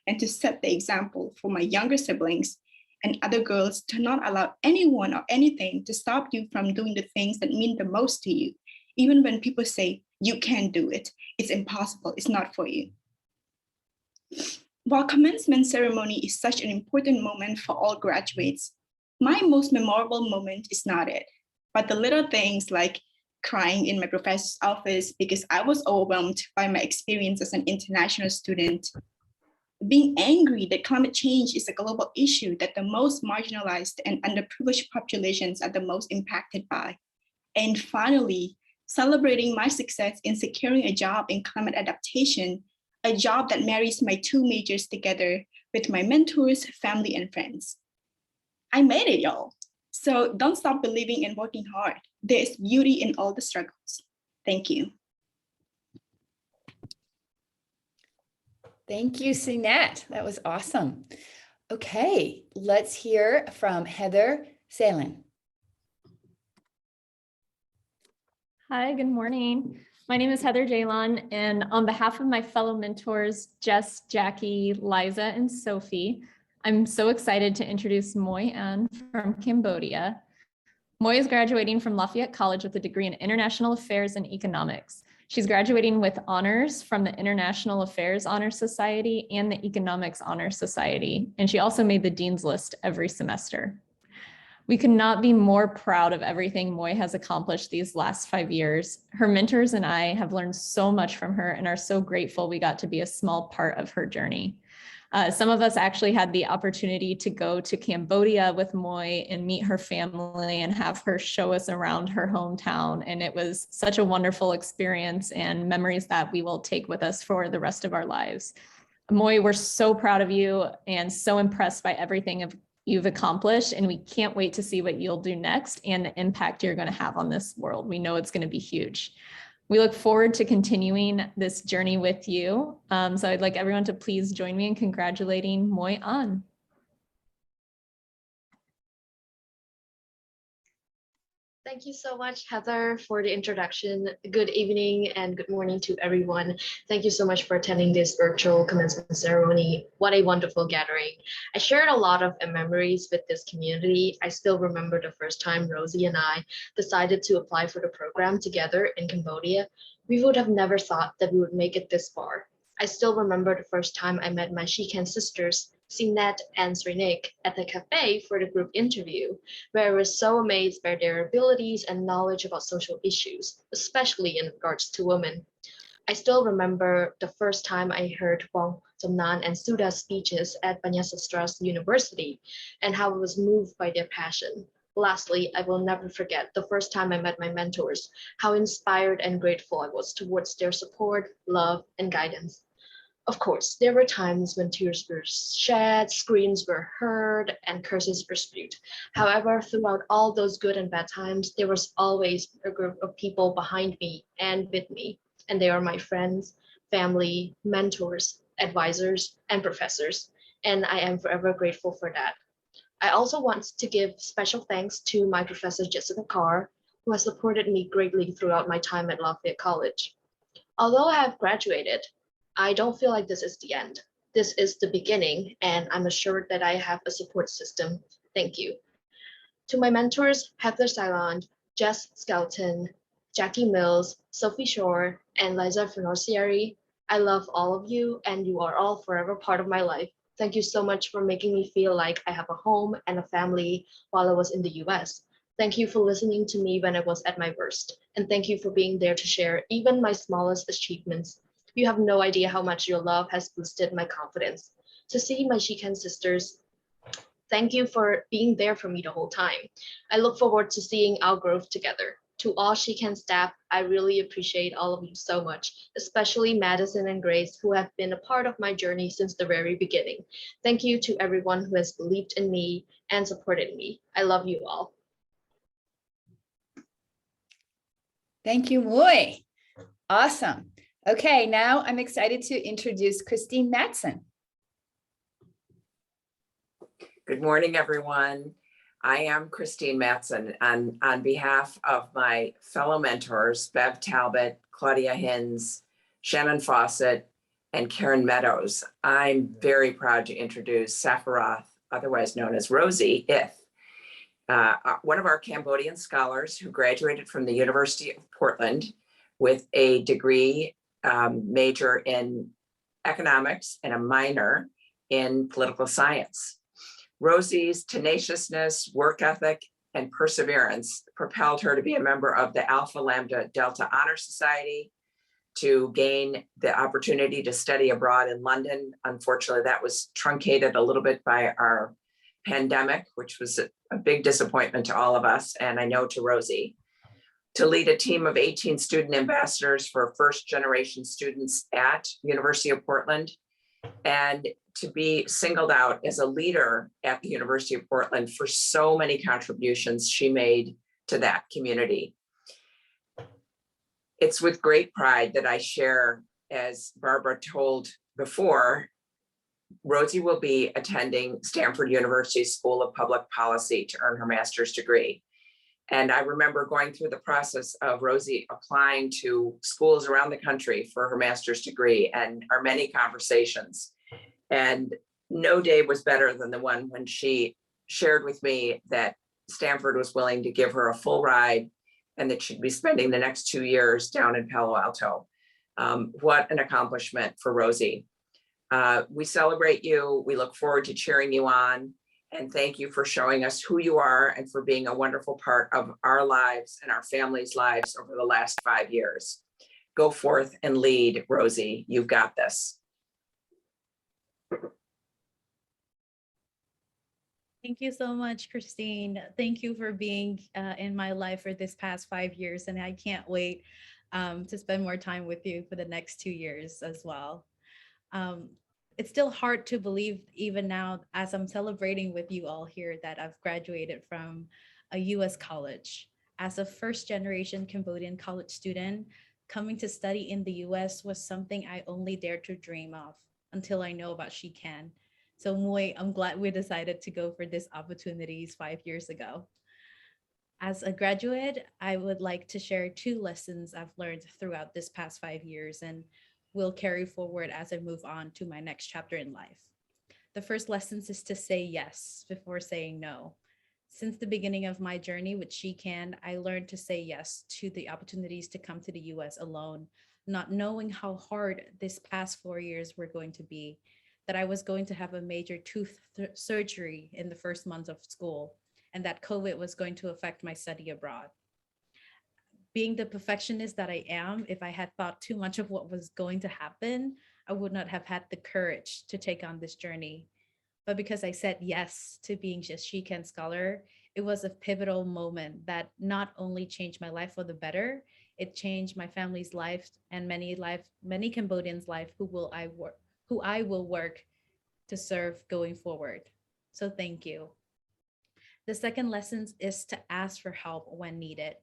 Speaker 15: and to set the example for my younger siblings and other girls to not allow anyone or anything to stop you from doing the things that mean the most to you, even when people say, you can't do it, it's impossible, it's not for you. While commencement ceremony is such an important moment for all graduates, my most memorable moment is not it, but the little things like crying in my professor's office because I was overwhelmed by my experience as an international student, being angry that climate change is a global issue that the most marginalized and underprivileged populations are the most impacted by. And finally, celebrating my success in securing a job in climate adaptation, a job that marries my two majors together with my mentors, family, and friends. I made it, y'all. So don't stop believing and working hard. There is beauty in all the struggles. Thank you.
Speaker 2: Thank you, Sinette. That was awesome. Okay, let's hear from Heather Salen.
Speaker 16: Hi, good morning. My name is Heather Jalon, and on behalf of my fellow mentors, Jess, Jackie, Liza, and Sophie, I'm so excited to introduce Moy An from Cambodia. Moy is graduating from Lafayette College with a degree in International Affairs and Economics. She's graduating with honors from the International Affairs Honor Society and the Economics Honor Society, and she also made the Dean's List every semester. We could not be more proud of everything Moy has accomplished these last 5 years. Her mentors and I have learned so much from her and are so grateful we got to be a small part of her journey. Some of us actually had the opportunity to go to Cambodia with Moy and meet her family and have her show us around her hometown. And it was such a wonderful experience and memories that we will take with us for the rest of our lives. Moy, we're so proud of you and so impressed by everything you've accomplished, and we can't wait to see what you'll do next and the impact you're going to have on this world. We know it's going to be huge. We look forward to continuing this journey with you. So I'd like everyone to please join me in congratulating Moy An.
Speaker 17: Thank you so much, Heather, for the introduction. Good evening and good morning to everyone. Thank you so much for attending this virtual commencement ceremony. What a wonderful gathering. I shared a lot of memories with this community. I still remember the first time Rosie and I decided to apply for the program together in Cambodia. We would have never thought that we would make it this far. I still remember the first time I met my Shikan sisters, Sinette and Srinik, at the cafe for the group interview, where I was so amazed by their abilities and knowledge about social issues, especially in regards to women. I still remember the first time I heard Wong Somnan and Suda's speeches at Banyasastra's University and how I was moved by their passion. Lastly, I will never forget the first time I met my mentors, how inspired and grateful I was towards their support, love, and guidance. Of course, there were times when tears were shed, screams were heard, and curses were spewed. However, throughout all those good and bad times, there was always a group of people behind me and with me, and they are my friends, family, mentors, advisors, and professors, and I am forever grateful for that. I also want to give special thanks to my professor, Jessica Carr, who has supported me greatly throughout my time at Lafayette College. Although I have graduated, I don't feel like this is the end. This is the beginning, and I'm assured that I have a support system. Thank you. To my mentors, Heather Seiland, Jess Skelton, Jackie Mills, Sophie Shore, and Liza Fenocieri, I love all of you, and you are all forever part of my life. Thank you so much for making me feel like I have a home and a family while I was in the US. Thank you for listening to me when I was at my worst, and thank you for being there to share even my smallest achievements. You have no idea how much your love has boosted my confidence. To see my Shikan sisters, thank you for being there for me the whole time. I look forward to seeing our growth together. To all Shikan staff, I really appreciate all of you so much, especially Madison and Grace, who have been a part of my journey since the very beginning. Thank you to everyone who has believed in me and supported me. I love you all.
Speaker 2: Thank you, Moy. Awesome. Okay, now I'm excited to introduce Christine Matson.
Speaker 18: Good morning, everyone. I am Christine Matson, and on behalf of my fellow mentors, Bev Talbot, Claudia Hins, Shannon Fawcett, and Karen Meadows, I'm very proud to introduce Safaroth, otherwise known as Rosie Ith, one of our Cambodian scholars who graduated from the University of Portland with a degree major in economics and a minor in political science. Rosie's tenaciousness, work ethic, and perseverance propelled her to be a member of the Alpha Lambda Delta Honor Society, to gain the opportunity to study abroad in London. Unfortunately, that was truncated a little bit by our pandemic, which was a big disappointment to all of us, and I know to Rosie. To lead a team of 18 student ambassadors for first generation students at University of Portland, and to be singled out as a leader at the University of Portland for so many contributions she made to that community. It's with great pride that I share, as Barbara told before, Rosie will be attending Stanford University School of Public Policy to earn her master's degree. And I remember going through the process of Rosie applying to schools around the country for her master's degree, and our many conversations. And no day was better than the one when she shared with me that Stanford was willing to give her a full ride and that she'd be spending the next 2 years down in Palo Alto. What an accomplishment for Rosie. We celebrate you. We look forward to cheering you on. And thank you for showing us who you are and for being a wonderful part of our lives and our families' lives over the last 5 years. Go forth and lead, Rosie. You've got this.
Speaker 19: Thank you so much, Christine. Thank you for being in my life for this past 5 years. And I can't wait to spend more time with you for the next 2 years as well. It's still hard to believe even now as I'm celebrating with you all here that I've graduated from a US college. As a first generation Cambodian college student, coming to study in the US was something I only dared to dream of until I know about She Can. So Mui, I'm glad we decided to go for these opportunities 5 years ago. As a graduate, I would like to share 2 lessons I've learned throughout this past 5 years and will carry forward as I move on to my next chapter in life. The first lesson is to say yes before saying no. Since the beginning of my journey with She Can, I learned to say yes to the opportunities to come to the US alone, not knowing how hard this past 4 years were going to be, that I was going to have a major tooth surgery in the first months of school, and that COVID was going to affect my study abroad. Being the perfectionist that I am, if I had thought too much of what was going to happen, I would not have had the courage to take on this journey. But because I said yes to being a She Can scholar, it was a pivotal moment that not only changed my life for the better, it changed my family's life and many Cambodians' life who I will work to serve going forward. So thank you. The second lesson is to ask for help when needed.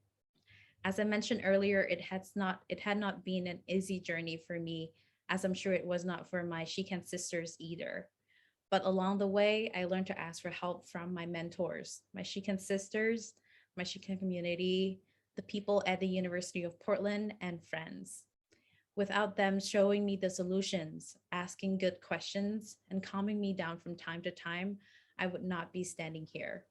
Speaker 19: As I mentioned earlier, it had not been an easy journey for me, as I'm sure it was not for my She Can sisters either. But along the way, I learned to ask for help from my mentors, my She Can sisters, my She Can community, the people at the University of Portland, and friends. Without them showing me the solutions, asking good questions, and calming me down from time to time, I would not be standing here.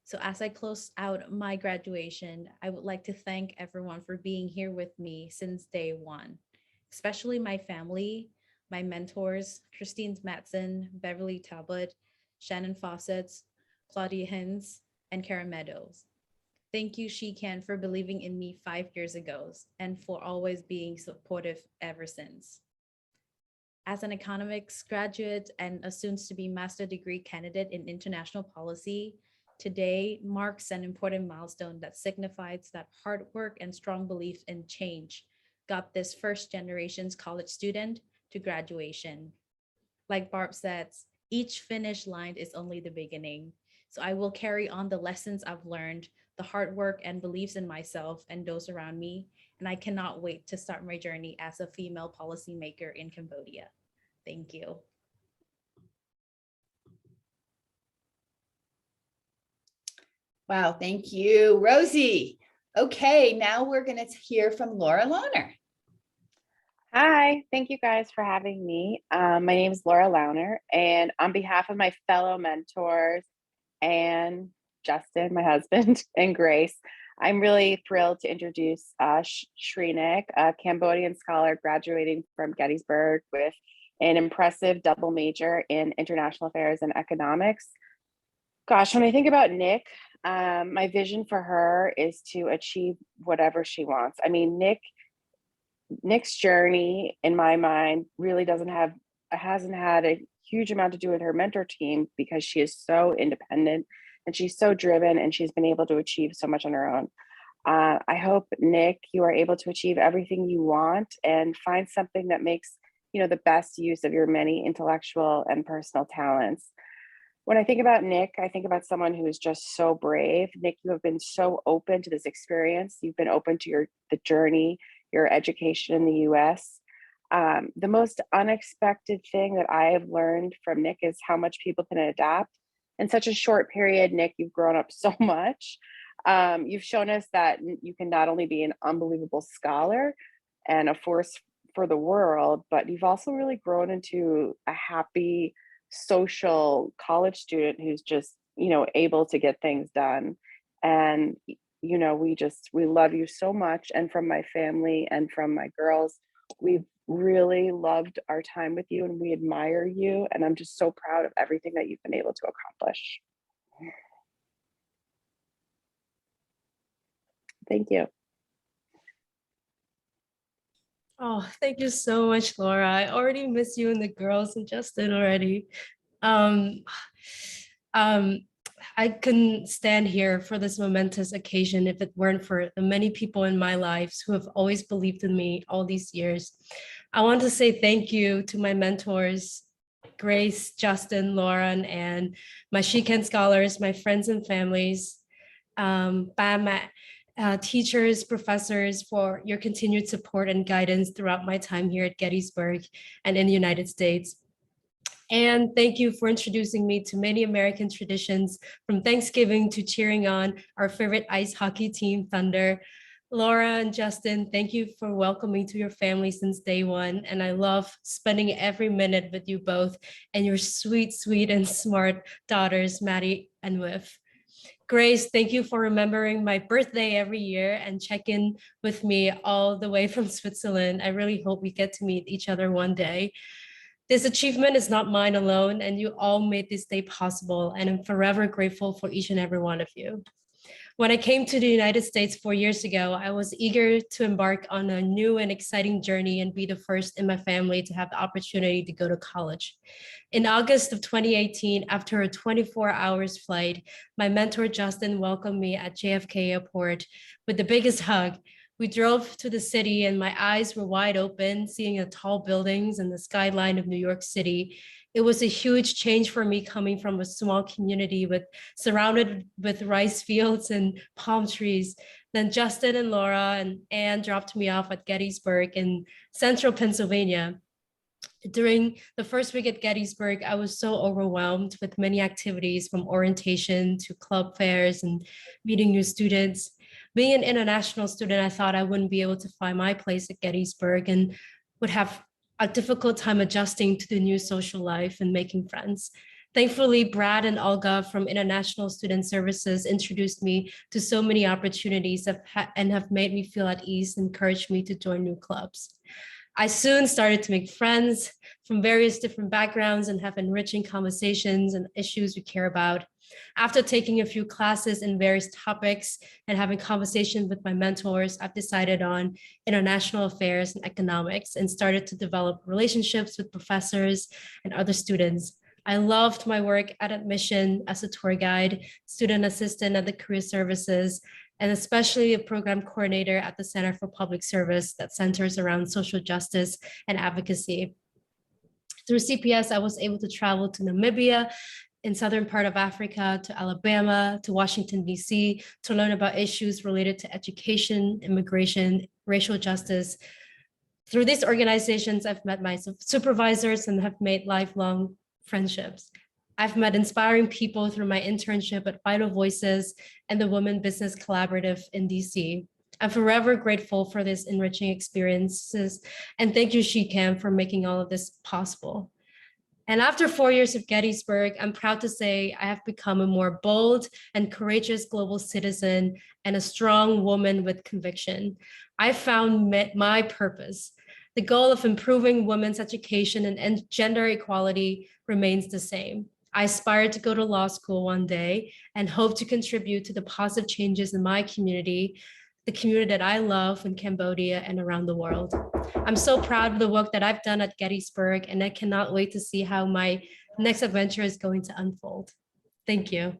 Speaker 19: So as I close out my graduation, I would like to thank everyone for being here with me since day one, especially my family, my mentors, Christine Matson, Beverly Talbot, Shannon Fawcett, Claudia Hins, and Karen Meadows. Thank you, She Can, for believing in me 5 years ago and for always being supportive ever since. As an economics graduate and a soon-to-be master's degree candidate in international policy, today marks an important milestone that signifies that hard work and strong belief in change got this first generation's college student to graduation. Like Barb says, each finish line is only the beginning. So I will carry on the lessons I've learned, the hard work and beliefs in myself and those around me, and I cannot wait to start my journey as a female policymaker in Cambodia. Thank you.
Speaker 2: Wow, thank you, Rosie. Okay, now we're going to hear from Laura Launer.
Speaker 20: Hi, thank you guys for having me. My name is Laura Launer, and on behalf of my fellow mentors and Justin, my husband, and Grace, I'm really thrilled to introduce Shrinik, a Cambodian scholar graduating from Gettysburg with an impressive double major in international affairs and economics. Gosh, when I think about Nick, my vision for her is to achieve whatever she wants. I mean, Nick's journey, in my mind, really hasn't had a huge amount to do with her mentor team because she is so independent and she's so driven and she's been able to achieve so much on her own. I hope, Nick, you are able to achieve everything you want and find something that makes, the best use of your many intellectual and personal talents. When I think about Nick, I think about someone who is just so brave. Nick, you have been so open to this experience. You've been open to the journey, your education in the US. The most unexpected thing that I have learned from Nick is how much people can adapt. In such a short period, Nick, you've grown up so much. You've shown us that you can not only be an unbelievable scholar and a force for the world, but you've also really grown into a happy, social college student who's just, able to get things done. And, we love you so much. And from my family and from my girls, we've really loved our time with you and we admire you. And I'm just so proud of everything that you've been able to accomplish. Thank you.
Speaker 21: Oh, thank you so much, Laura. I already miss you and the girls and Justin already. I couldn't stand here for this momentous occasion if it weren't for the many people in my lives who have always believed in me all these years. I want to say thank you to my mentors, Grace, Justin, Lauren, and my She Can scholars, my friends and families, teachers, professors, for your continued support and guidance throughout my time here at Gettysburg and in the United States. And thank you for introducing me to many American traditions, from Thanksgiving to cheering on our favorite ice hockey team, Thunder. Laura and Justin, thank you for welcoming to your family since day one. And I love spending every minute with you both and your sweet, sweet and smart daughters, Maddie and Whiff. Grace, thank you for remembering my birthday every year and check in with me all the way from Switzerland. I really hope we get to meet each other one day. This achievement is not mine alone, and you all made this day possible, and I'm forever grateful for each and every one of you. When I came to the United States 4 years ago, I was eager to embark on a new and exciting journey and be the first in my family to have the opportunity to go to college. In August of 2018, after a 24-hour flight, my mentor Justin welcomed me at JFK Airport with the biggest hug. We drove to the city and my eyes were wide open, seeing the tall buildings and the skyline of New York City. It was a huge change for me coming from a small community surrounded with rice fields and palm trees. Then Justin and Laura and Anne dropped me off at Gettysburg in central Pennsylvania. During the first week at Gettysburg, I was so overwhelmed with many activities, from orientation to club fairs and meeting new students. Being an international student, I thought I wouldn't be able to find my place at Gettysburg and would have a difficult time adjusting to the new social life and making friends. Thankfully, Brad and Olga from International Student Services introduced me to so many opportunities and have made me feel at ease and encouraged me to join new clubs. I soon started to make friends from various different backgrounds and have enriching conversations and issues we care about. After taking a few classes in various topics and having conversations with my mentors, I've decided on international affairs and economics and started to develop relationships with professors and other students. I loved my work at admission as a tour guide, student assistant at the Career Services, and especially a program coordinator at the Center for Public Service that centers around social justice and advocacy. Through CPS, I was able to travel to Namibia, in southern part of Africa, to Alabama, to Washington, DC, to learn about issues related to education, immigration, racial justice. Through these organizations, I've met my supervisors and have made lifelong friendships. I've met inspiring people through my internship at Vital Voices and the Women Business Collaborative in DC. I'm forever grateful for these enriching experiences, and thank you, SheCan, for making all of this possible. And after 4 years of Gettysburg, I'm proud to say I have become a more bold and courageous global citizen and a strong woman with conviction. I found my purpose. The goal of improving women's education and gender equality remains the same. I aspire to go to law school one day and hope to contribute to the positive changes in my community, the community that I love in Cambodia and around the world. I'm so proud of the work that I've done at Gettysburg, and I cannot wait to see how my next adventure is going to unfold. Thank you.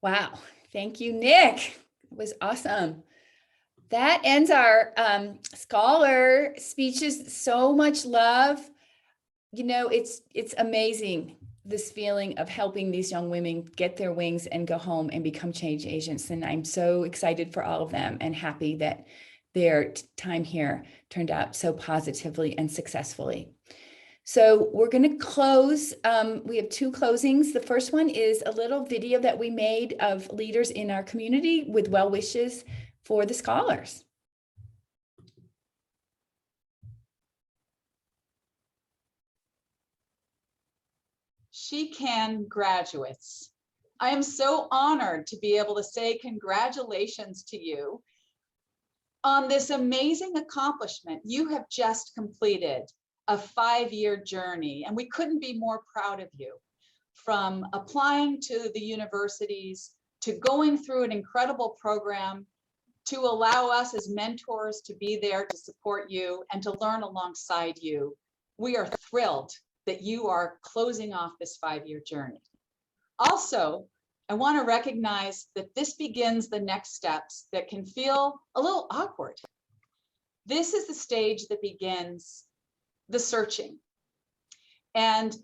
Speaker 2: Wow. Thank you, Nick. It was awesome. That ends our scholar speeches. So much love. You know, it's amazing, this feeling of helping these young women get their wings and go home and become change agents. And I'm so excited for all of them and happy that their time here turned out so positively and successfully. So we're going to close. We have two closings. The first one is a little video that we made of leaders in our community with well wishes for the scholars.
Speaker 10: She Can graduates. I am so honored to be able to say congratulations to you on this amazing accomplishment you have just completed. A 5-year journey, and we couldn't be more proud of you. From applying to the universities, to going through an incredible program, to allow us as mentors to be there to support you and to learn alongside you. We are thrilled that you are closing off this 5-year journey. Also, I want to recognize that this begins the next steps that can feel a little awkward. This is the stage that begins the searching. And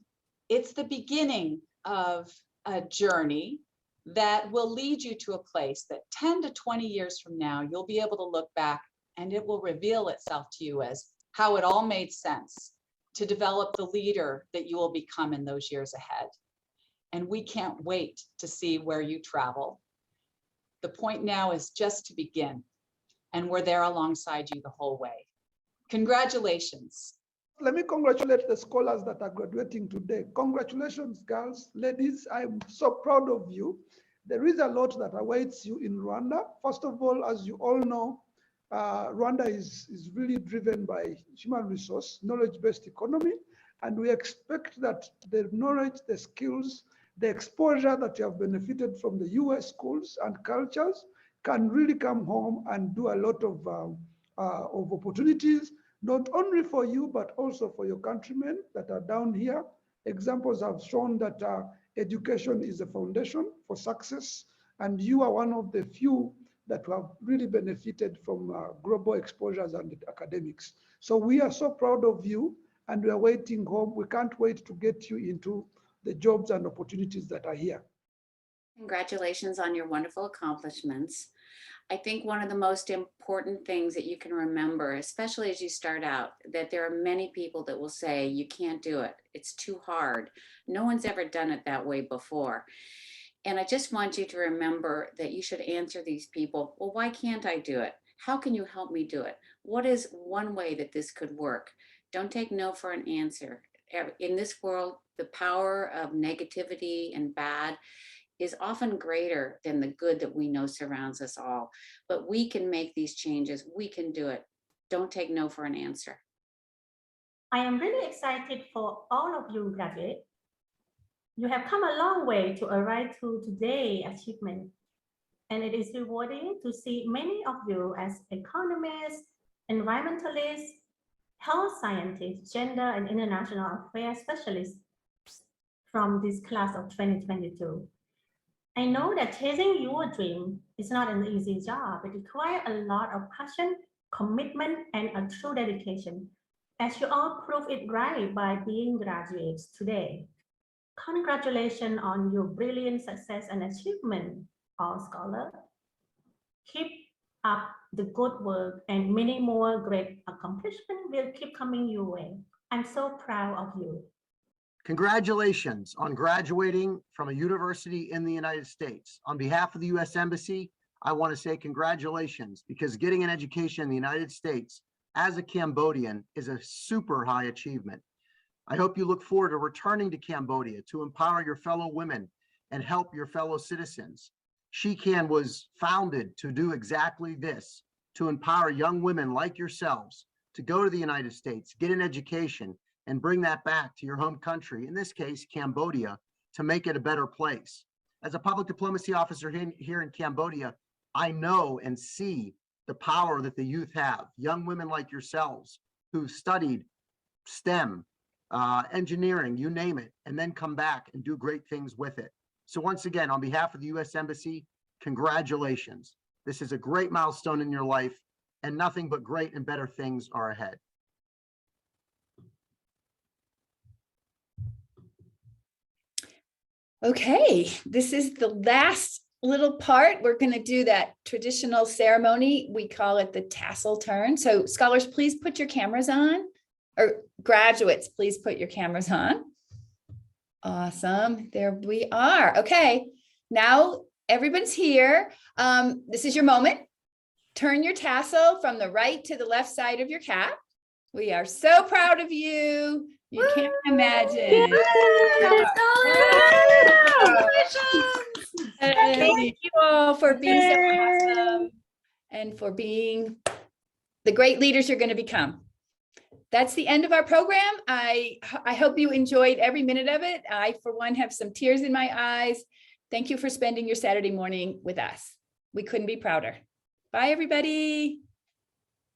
Speaker 10: it's the beginning of a journey that will lead you to a place that 10 to 20 years from now, you'll be able to look back and it will reveal itself to you as how it all made sense to develop the leader that you will become in those years ahead. And we can't wait to see where you travel. The point now is just to begin, and we're there alongside you the whole way. Congratulations.
Speaker 1: Let me congratulate the scholars that are graduating today. Congratulations, girls, ladies. I'm so proud of you. There is a lot that awaits you in Rwanda. First of all, as you all know, Rwanda is really driven by human resource, knowledge-based economy. And we expect that the knowledge, the skills, the exposure that you have benefited from the US schools and cultures can really come home and do a lot of opportunities, not only for you, but also for your countrymen that are down here. Examples have shown that education is a foundation for success, and you are one of the few that have really benefited from global exposures and academics. So we are so proud of you, and we are waiting home. We can't wait to get you into the jobs and opportunities that are here.
Speaker 22: Congratulations on your wonderful accomplishments. I think one of the most important things that you can remember, especially as you start out, that there are many people that will say, you can't do it. It's too hard. No one's ever done it that way before. And I just want you to remember that you should answer these people, well, why can't I do it? How can you help me do it? What is one way that this could work? Don't take no for an answer. In this world, the power of negativity and bad is often greater than the good that we know surrounds us all. But we can make these changes. We can do it. Don't take no for an answer.
Speaker 23: I am really excited for all of you graduates. You have come a long way to arrive to today's achievement. And it is rewarding to see many of you as economists, environmentalists, health scientists, gender and international affairs specialists from this class of 2022. I know that chasing your dream is not an easy job. It requires a lot of passion, commitment, and a true dedication, as you all prove it right by being graduates today. Congratulations on your brilliant success and achievement, all scholars. Keep up the good work, and many more great accomplishments will keep coming your way. I'm so proud of you.
Speaker 24: Congratulations on graduating from a university in the United States. On behalf of the U.S. Embassy, I want to say congratulations, because getting an education in the United States as a Cambodian is a super high achievement. I hope you look forward to returning to Cambodia to empower your fellow women and help your fellow citizens. She Can was founded to do exactly this, to empower young women like yourselves to go to the United States, get an education, and bring that back to your home country, in this case, Cambodia, to make it a better place. As a public diplomacy officer here in Cambodia, I know and see the power that the youth have, young women like yourselves who've studied STEM, engineering, you name it, and then come back and do great things with it. So once again, on behalf of the U.S. Embassy, congratulations. This is a great milestone in your life, and nothing but great and better things are ahead.
Speaker 2: Okay, this is the last little part. We're going to do that traditional ceremony. We call it the tassel turn. So scholars, please put your cameras on, or graduates, please put your cameras on. Awesome. There we are. Okay, now everyone's here. This is your moment. Turn your tassel from the right to the left side of your cap. We are so proud of you. You can't imagine. Thank you all for being so awesome and for being the great leaders you're going to become. That's the end of our program. I hope you enjoyed every minute of it. I, for one, have some tears in my eyes. Thank you for spending your Saturday morning with us. We couldn't be prouder. Bye, everybody.